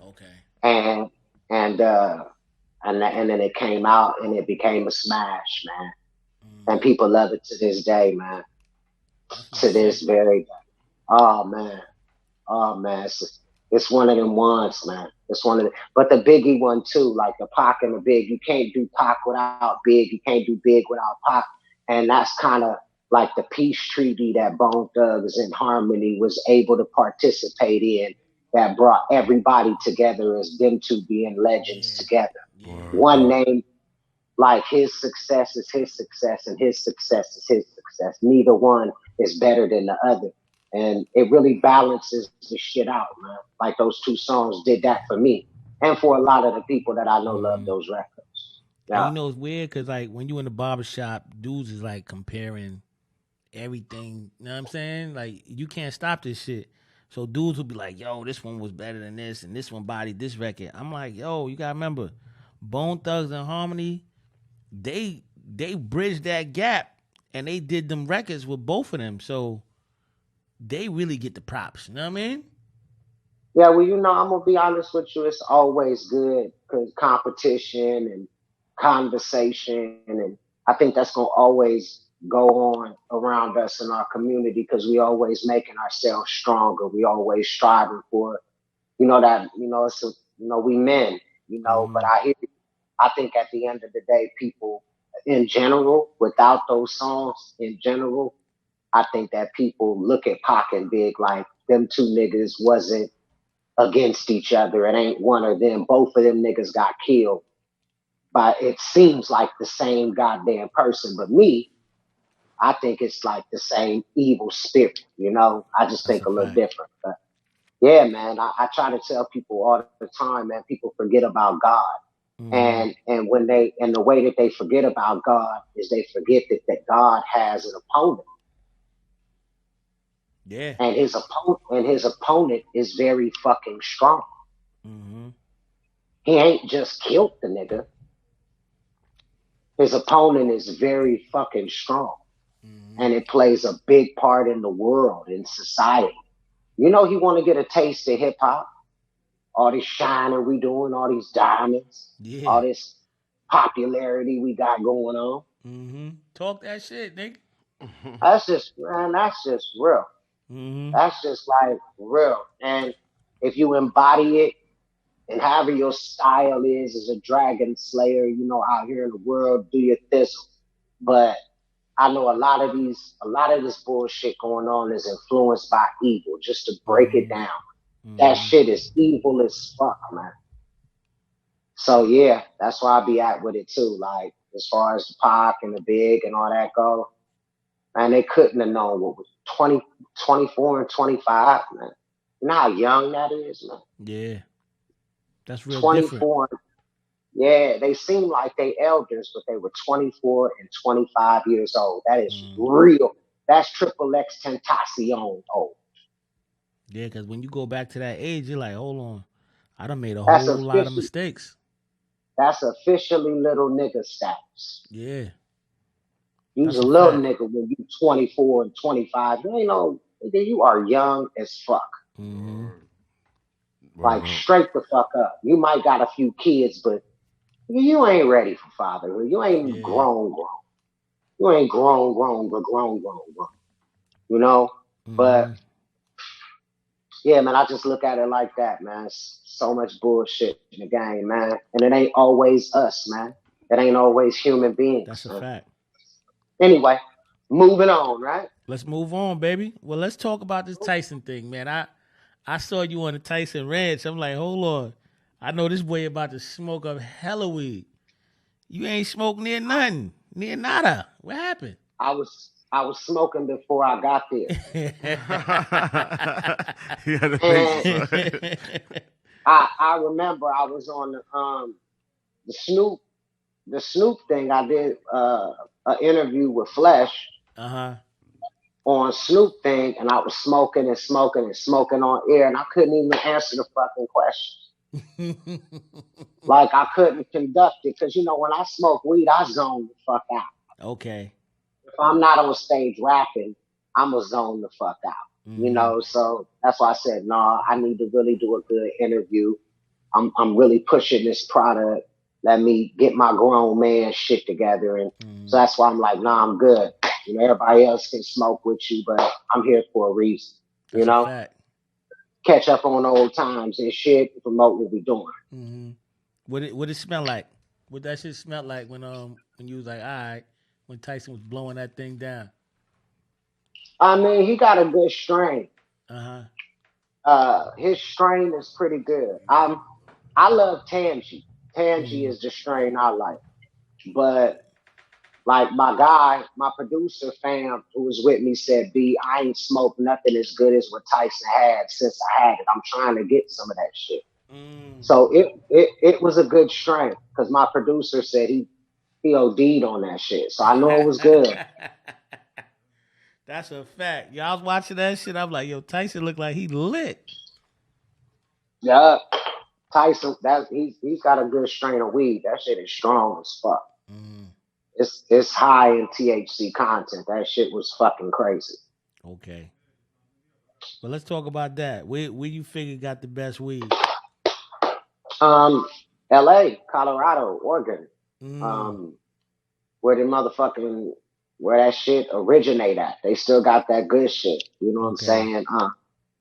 Okay. it, and and then it came out, and it became a smash, man. And Mm-hmm. people love it to this day, man. That's my To this shit. very day. Oh man, oh man, it's one of them ones, man. It's one of the, but the Biggie one too, like the Pac and the Big. You can't do Pac without Big. You can't do Big without Pac, and that's kind of like the peace treaty that Bone Thugs and Harmony was able to participate in. That brought everybody together as them two being legends Yeah. together. Yeah. Word, One word. name, like his success is his success, and his success is his success. Neither one is better than the other. And it really balances the shit out, man. Like those two songs did that for me. And for a lot of the people that I know love Mm-hmm. those records. And Yeah. it's weird because like when you in the barbershop, dudes is like comparing everything. You know what I'm saying? Like you can't stop this shit. So dudes will be like, "Yo, this one was better than this, and this one bodied this record." I'm like, "Yo, you gotta remember, Bone Thugs and Harmony, they bridged that gap, and they did them records with both of them. So they really get the props. You know what I mean? Yeah, well, I'm gonna be honest with you. It's always good because competition and conversation, and I think that's gonna always go on around us in our community because we always making ourselves stronger. We always striving for, that it's we men, but I think at the end of the day, people in general, without those songs in general, I think that people look at Pac and Big like them two niggas wasn't against each other. It ain't one of them. Both of them niggas got killed. But it seems like the same goddamn person. But me, I think it's like the same evil spirit, I just think a little different. But yeah, man, I try to tell people all the time, man, people forget about God. And when and the way that they forget about God is they forget that God has an opponent. Yeah. And his opponent is very fucking strong. He ain't just killed the nigga. His opponent is very fucking strong. And it plays a big part in the world, in society. He want to get a taste of hip hop. All this shining we doing, all these diamonds, all this popularity we got going on. Talk that shit, nigga. That's just real. That's just like real. And if you embody it, and however your style is as a dragon slayer, out here in the world, do your thistle. But I know a lot of this bullshit going on is influenced by evil. Just to break it down, that shit is evil as fuck, man. So yeah, that's where I be at with it too. Like as far as the Pac and the Big and all that go, man, they couldn't have known what was 24 and 25, man. You know how young that is, man. Yeah, that's real 24. Different. Yeah, they seem like they elders, but they were 24 and 25 years old. That is real. That's triple X Tentacion old. Yeah, because when you go back to that age, you're like, hold on, I done made a whole lot of mistakes. That's officially little nigga status. Yeah. You's a little nigga when you 24 and 25. You are young as fuck. Like straight the fuck up. You might got a few kids, but you ain't ready for fatherhood. You ain't grown. You ain't grown, but grown. But yeah, man, I just look at it like that, man. It's so much bullshit in the game, man. And it ain't always us, man. It ain't always human beings. That's a fact. Anyway, moving on, right? Let's move on, baby. Well, let's talk about this Tyson thing, man. I saw you on the Tyson Ranch. I'm like, hold on. I know this boy about to smoke up hella weed. You ain't smoked near nothing. Near nada. What happened? I was smoking before I got there. I remember I was on the Snoop thing. I did an interview with Flesh on Snoop thing, and I was smoking on air, and I couldn't even answer the fucking questions. Like I couldn't conduct it because when I smoke weed, I zone the fuck out. Okay. If I'm not on stage rapping, I'ma zone the fuck out. So that's why I said, I need to really do a good interview. I'm really pushing this product. Let me get my grown man shit together. And so that's why I'm like, I'm good. Everybody else can smoke with you, but I'm here for a reason. That's a fact. Catch up on old times and shit, promote what we're doing. What it smell like? What that shit smell like when you was like, all right, when Tyson was blowing that thing down? I mean, he got a good strain. His strain is pretty good. I love Tangy. Tangy is the strain I like. But like my producer fam who was with me said, B, I ain't smoked nothing as good as what Tyson had since I had it. I'm trying to get some of that shit. So it was a good strain because my producer said he OD'd on that shit. So I know it was good. That's a fact. Y'all was watching that shit. I'm like, yo, Tyson looked like he lit. Yeah. Tyson, he's got a good strain of weed. That shit is strong as fuck. It's high in THC content. That shit was fucking crazy. Okay. Well, let's talk about that. Where you figure got the best weed? LA, Colorado, Oregon. Where that shit originate at. They still got that good shit. You know what I'm saying?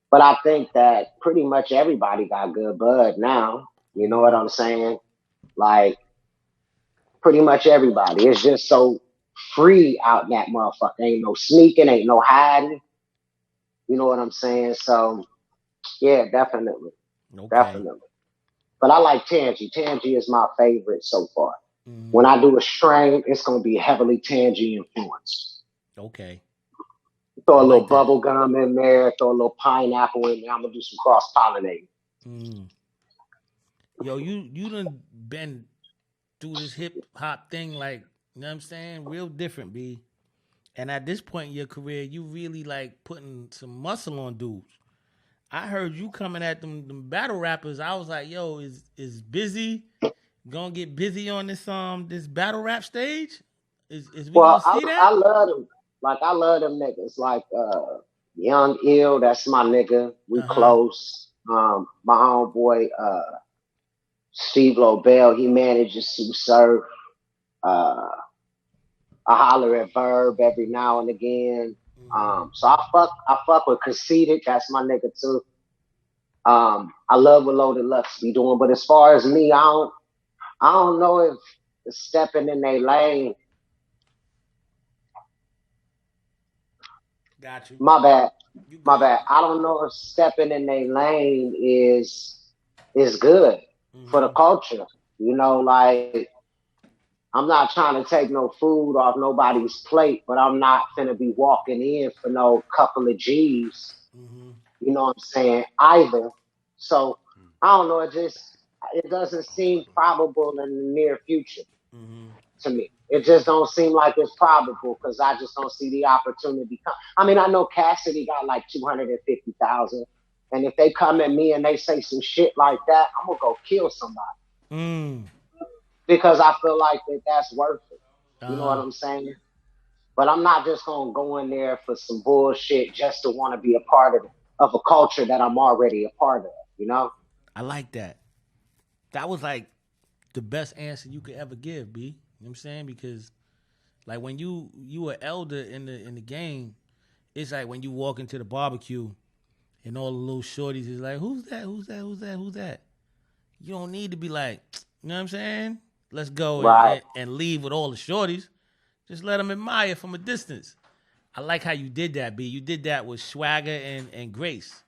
But I think that pretty much everybody got good bud now. You know what I'm saying? Like pretty much everybody. It's just so free out in that motherfucker. Ain't no sneaking, ain't no hiding. You know what I'm saying? So yeah, definitely. Okay. Definitely. But I like Tangy. Tangy is my favorite so far. Mm-hmm. When I do a strain, it's gonna be heavily Tangy influenced. Okay. Throw I a little like that. bubble gum in there, throw a little pineapple in there. I'm gonna do some cross pollinating. Mm. Yo, you done been through this hip hop thing like, you know what I'm saying? Real different, B. And at this point in your career, you really like putting some muscle on dudes. I heard you coming at them battle rappers. I was like, yo, is busy gonna get busy on this battle rap stage? Is we gonna Well, see I that? love them. Like I love them niggas. Like Young Ill, that's my nigga. We Uh-huh. close. My homeboy Steve Lobel, he manages to serve. Uh, I holler at Verb every now and again. Mm-hmm. So I fuck with Conceited. That's my nigga too. I love what Loaded Lux be doing, but as far as me, I don't know if stepping in their lane. Got you. My bad, You my good. bad. I don't know if stepping in their lane is good for the Mm-hmm. culture. You know, like I'm not trying to take no food off nobody's plate, but I'm not gonna be walking in for no couple of G's. Mm-hmm. You know what I'm saying? Either. So I don't know. It doesn't seem probable in the near future Mm-hmm. to me. It just don't seem like it's probable because I just don't see the opportunity. I mean, I know Cassidy got like 250,000, and if they come at me and they say some shit like that, I'm gonna go kill somebody Mm. because I feel like that's worth it. You know what Uh-huh. I'm saying? But I'm not just gonna go in there for some bullshit just to want to be a part of a culture that I'm already a part of. You know? I like that. That was like the best answer you could ever give, B. You know what I'm saying? Because like when you were elder in the game, it's like when you walk into the barbecue and all the little shorties is like, who's that? Who's that? Who's that? Who's that? You don't need to be like, you know what I'm saying? Let's go and, Right. and, and leave with all the shorties. Just let them admire from a distance. I like how you did that, B. You did that with swagger and grace.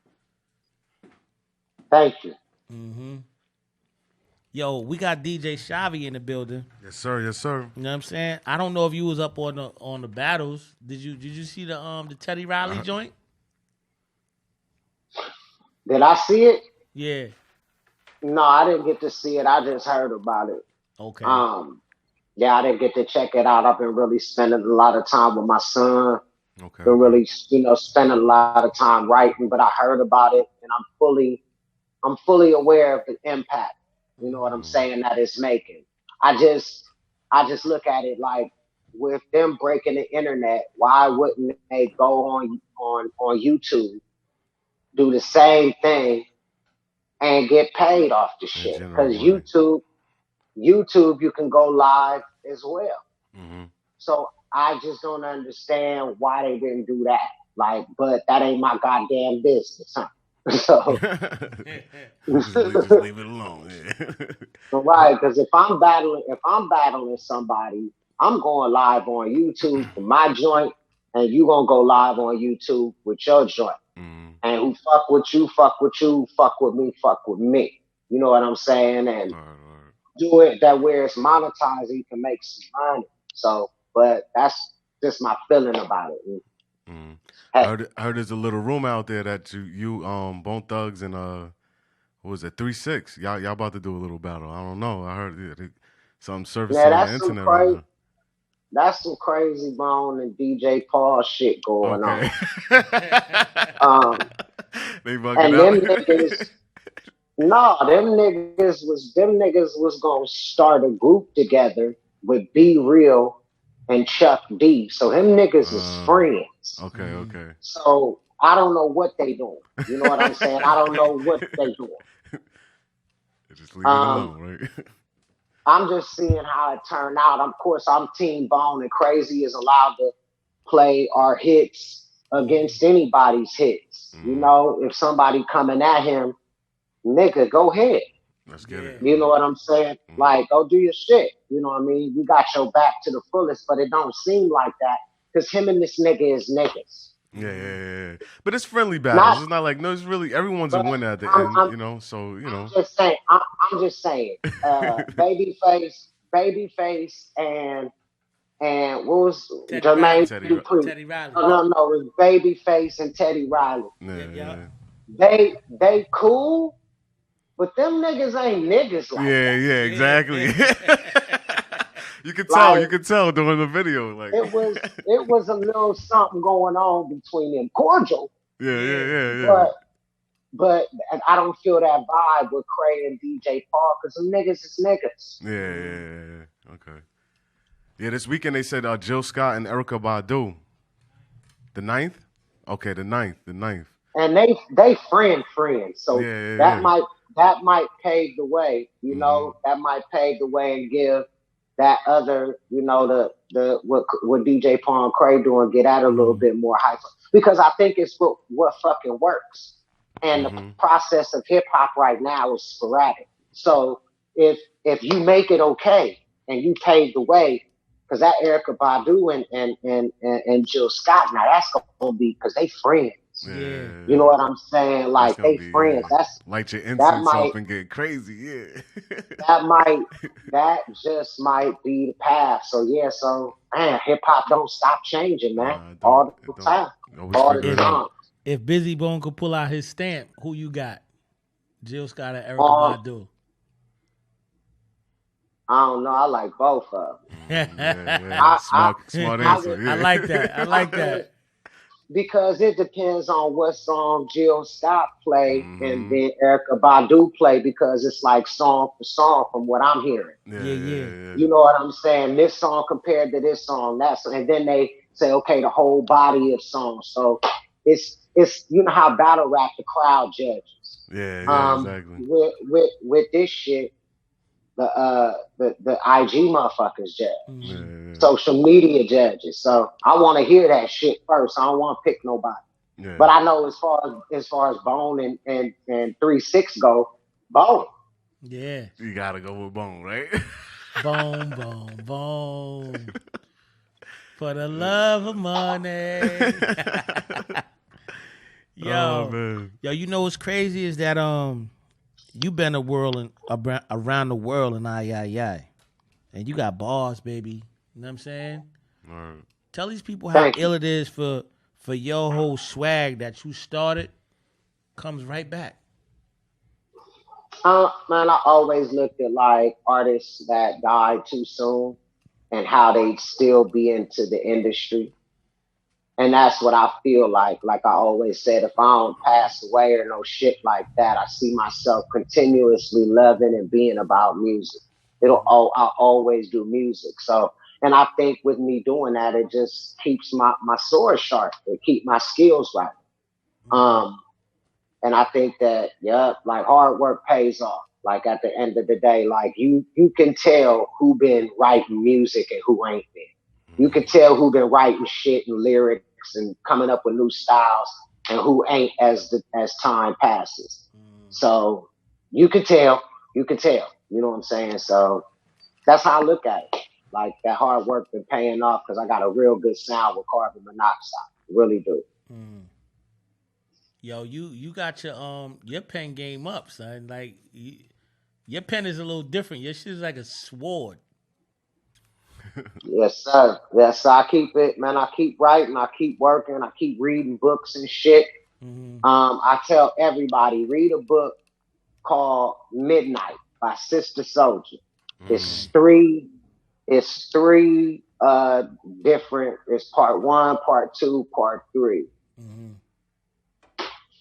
Thank you. Mm-hmm. Yo, we got DJ Shavi in the building. Yes, sir. Yes, sir. You know what I'm saying? I don't know if you was up on the battles. Did you see the Teddy Riley I, joint? Did I see it? Yeah. No, I didn't get to see it. I just heard about it. Okay. Um, yeah, I didn't get to check it out. I've been really spending a lot of time with my son. okay. Been Okay. really, spending a lot of time writing. But I heard about it, and I'm fully aware of the impact. You know what I'm Mm-hmm. saying that it's making. I just, I just look at it like with them breaking the internet, why wouldn't they go on YouTube, do the same thing, and get paid off the And shit? generate Because money. YouTube, you can go live as well. Mm-hmm. So I just don't understand why they didn't do that. Like, but that ain't my goddamn business, huh? So, just leave it alone. Yeah. right, because if I'm battling somebody, I'm going live on YouTube for my joint, and you gonna go live on YouTube with your joint. mm-hmm. And who fuck with you, fuck with you, fuck with me, fuck with me. You know what I'm saying? And All right. All right. do it that where it's monetized, you can make some money. So, but that's just my feeling about it. And, Mm. hey, I heard there's a little room out there that you Bone Thugs and what was it 3-6? Y'all about to do a little battle. I don't know. I heard something yeah, surfacing on the internet right now. that's some crazy Bone and DJ Paul shit going on. Okay. Um, They bugging and out. them niggas was gonna start a group together with Be Real and Chuck D. So them niggas is uh, friends. okay. Mm-hmm. Okay. So I don't know what they doing. You know what I'm saying? I don't know what they doing. Just leave it Um, alone, right? I'm just seeing how it turned out. Of course, I'm Team Bone, and Crazy is allowed to play our hits Mm-hmm. against anybody's hits. You Mm, know, if somebody coming at him, nigga, go ahead. Let's get it. You know what I'm saying? Like, go do your shit. You know what I mean? We got your back to the fullest, but it don't seem like that because him and this nigga is niggas. Yeah. But it's friendly battles. It's not like it's really everyone's a winner at the end. You know, so you know. I'm just saying. Babyface, and what was Jermaine Dupri? Teddy Riley. No, it was Babyface and Teddy Riley. Yeah. They cool, but them niggas ain't niggas like that. Yeah, exactly. You could tell. You could tell during the video. Like it was a little something going on between them. Cordial. Yeah. But I don't feel that vibe with Cray and DJ Paul because them niggas is niggas. Yeah. Okay. Yeah, this weekend they said Jill Scott and Erykah Badu. The 9th? Okay, the 9th. And they friends. So that might pave the way, you know, that might pave the way and give that other, you know, the what DJ Paul and Cray doing, get out a little bit more hype. Because I think it's what fucking works. And the process of hip hop right now is sporadic. So if you make it okay and you pave the way, because that Erykah Badu and Jill Scott, now that's gonna be because they friends. Yeah. You know what I'm saying? Like they friends. That's light your incense up and get crazy. Yeah. that just might be the path. So man, hip hop don't stop changing, man. All the time. All the time. If Bizzy Bone could pull out his stamp, who you got? Jill Scott or Erykah Badu? I don't know. I like both of them. Smart answer. I like that. Because it depends on what song Jill Scott play and then Erykah Badu play, because it's like song for song from what I'm hearing. Yeah. You know what I'm saying? This song compared to this song, and then they say, okay, the whole body of songs. So it's you know how battle rap the crowd judges. Yeah, exactly. With this shit, the IG motherfuckers judge, social media judges. So I want to hear that shit first. I don't want to pick nobody. Yeah. But I know as far as Bone and 3-6 go, Bone. Yeah, you gotta go with Bone, right? Bone. For the love of money. Yo, you know what's crazy is that you been around the world and and you got bars, baby. You know what I'm saying? Right. Tell these people how ill it is for your whole swag that you started comes right back. Man, I always looked at like artists that died too soon and how they still be into the industry. And that's what I feel like. Like I always said, if I don't pass away or no shit like that, I see myself continuously loving and being about music. I'll always do music. So, and I think with me doing that, it just keeps my sword sharp. It keeps my skills right. And I think that, like hard work pays off. Like at the end of the day, like you can tell who been writing music and who ain't been. You can tell who been writing shit and lyrics and coming up with new styles and who ain't as time passes. So you can tell, you know what I'm saying? So that's how I look at it. Like that hard work been paying off because I got a real good sound with carbon monoxide. Really do. Yo, you got your pen game up, son. Like your pen is a little different. Your shit is like a sword. Yes, sir. I keep it, man. I keep writing. I keep working. I keep reading books and shit. I tell everybody, read a book called Midnight by Sister Soldier. It's three different. It's part 1, part 2, part 3.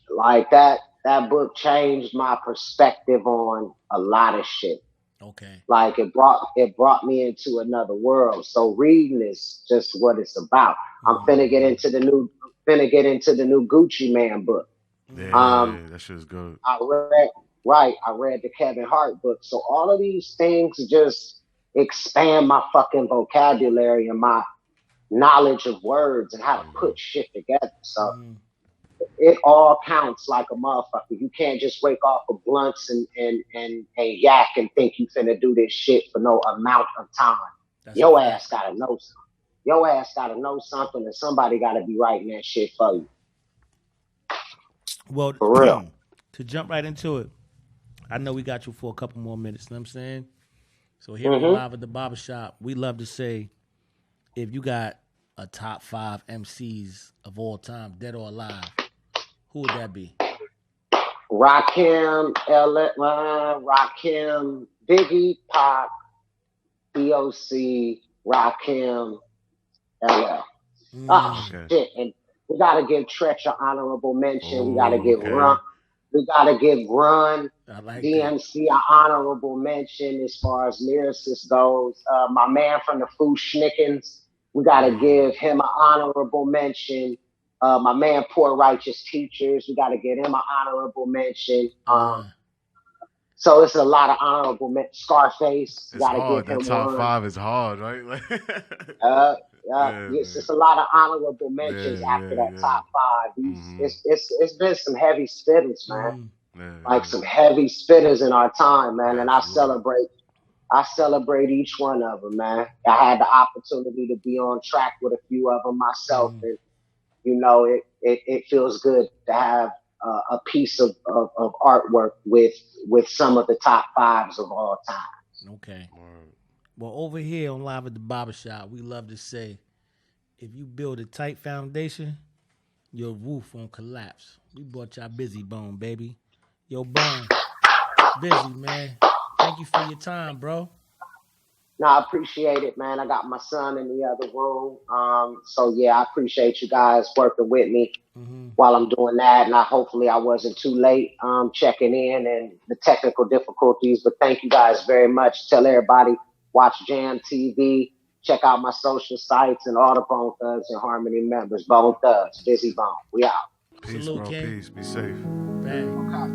Like that book changed my perspective on a lot of shit. Okay. Like it brought me into another world. So reading is just what it's about. I'm finna get into the new Gucci Man book. Yeah, that shit's good. I read the Kevin Hart book. So all of these things just expand my fucking vocabulary and my knowledge of words and how to put shit together. So it all counts like a motherfucker. You can't just wake off of blunts and yak and think you finna do this shit for no amount of time. Your ass gotta know something. Your ass gotta know something, and somebody gotta be writing that shit for you. Well, for real. To jump right into it, I know we got you for a couple more minutes. You know what I'm saying? So here we live at the barbershop. We love to say, if you got a top 5 MCs of all time, dead or alive, who would that be? Rakim, Biggie, Pac, EOC, Rakim, LL. Shit. And we gotta give Tretch an honorable mention. We gotta give Run. We gotta give Run, DMC an honorable mention as far as lyricist goes. My man from the Foo Schnickens, we gotta give him an honorable mention. My man Poor Righteous Teachers, we gotta give him an honorable mention. So it's a lot of honorable mentions. Scarface, it's gotta hard. give him that top one. 5 is hard, right? It's just a lot of honorable mentions after that top 5. It's been some heavy spitters, man. Some heavy spitters in our time, man. And I celebrate each one of them, man. I had the opportunity to be on track with a few of them myself, and you know, it feels good to have a piece of artwork with some of the top 5s of all time. Okay. Well, over here on Live at the Barbershop, we love to say, if you build a tight foundation, your roof won't collapse. We brought y'all Bizzy Bone, baby. Yo, Bone, Bizzy, man. Thank you for your time, bro. No, I appreciate it, man. I got my son in the other room. So, yeah, I appreciate you guys working with me while I'm doing that. And hopefully I wasn't too late checking in and the technical difficulties. But thank you guys very much. Tell everybody, watch Jam TV. Check out my social sites and all the Bone ThugsNHarmony members. Bone Thugs, Bizzy Bone. We out. Peace, bro. Peace. Be safe. Bang. Okay.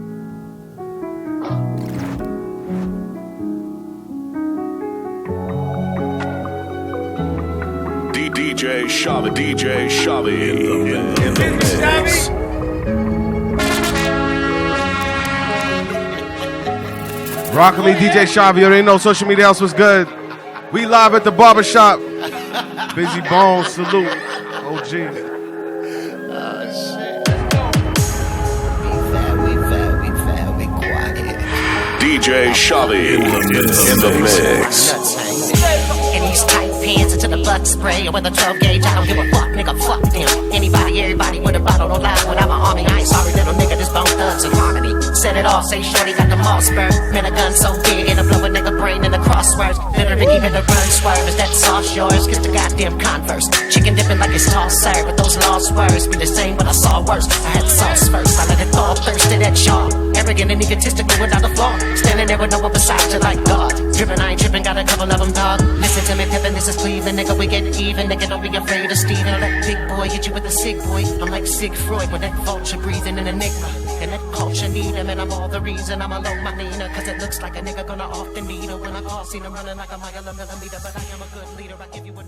DJ Shavi in the mix. Rock with me, DJ Shavi. You already know social media else was good. We live at the barbershop. Bizzy Bone, salute. OG. DJ Shavi in the mix. In these tight pants until the butt spray. Or with a 12 gauge, I don't give a fuck, nigga, fuck them. Anybody, everybody with a bottle, don't lie when I'm an army. I ain't sorry, little nigga, this Bone ThugsNHarmony. Set it off, say shorty got the mall spur. Man, a gun so big, it'll blow a nigga brain in the crosswords. Little Ricky hit the run swerve, is that sauce yours? Kiss the goddamn Converse. Chicken dipping like it's all served, but those lost words be the same, but I saw worse. I had sauce first, I let it fall, thirsty that jaw. Arrogant and egotistical without a flaw. Standing there with no one beside you like God. Drippin', I ain't trippin', got a couple of them, dog. Listen to me, pippin', this is Cleveland, nigga, we get even. Nigga, don't be afraid of Steven. Or that big boy hit you with a sick boy. I'm like Sig Freud with that vulture breathing in enigma. And that culture need him, and I'm all the reason I'm alone, my Nina. Cause it looks like a nigga gonna often need her. When I call, seen him running like a mile a millimeter. But I am a good leader, I give you a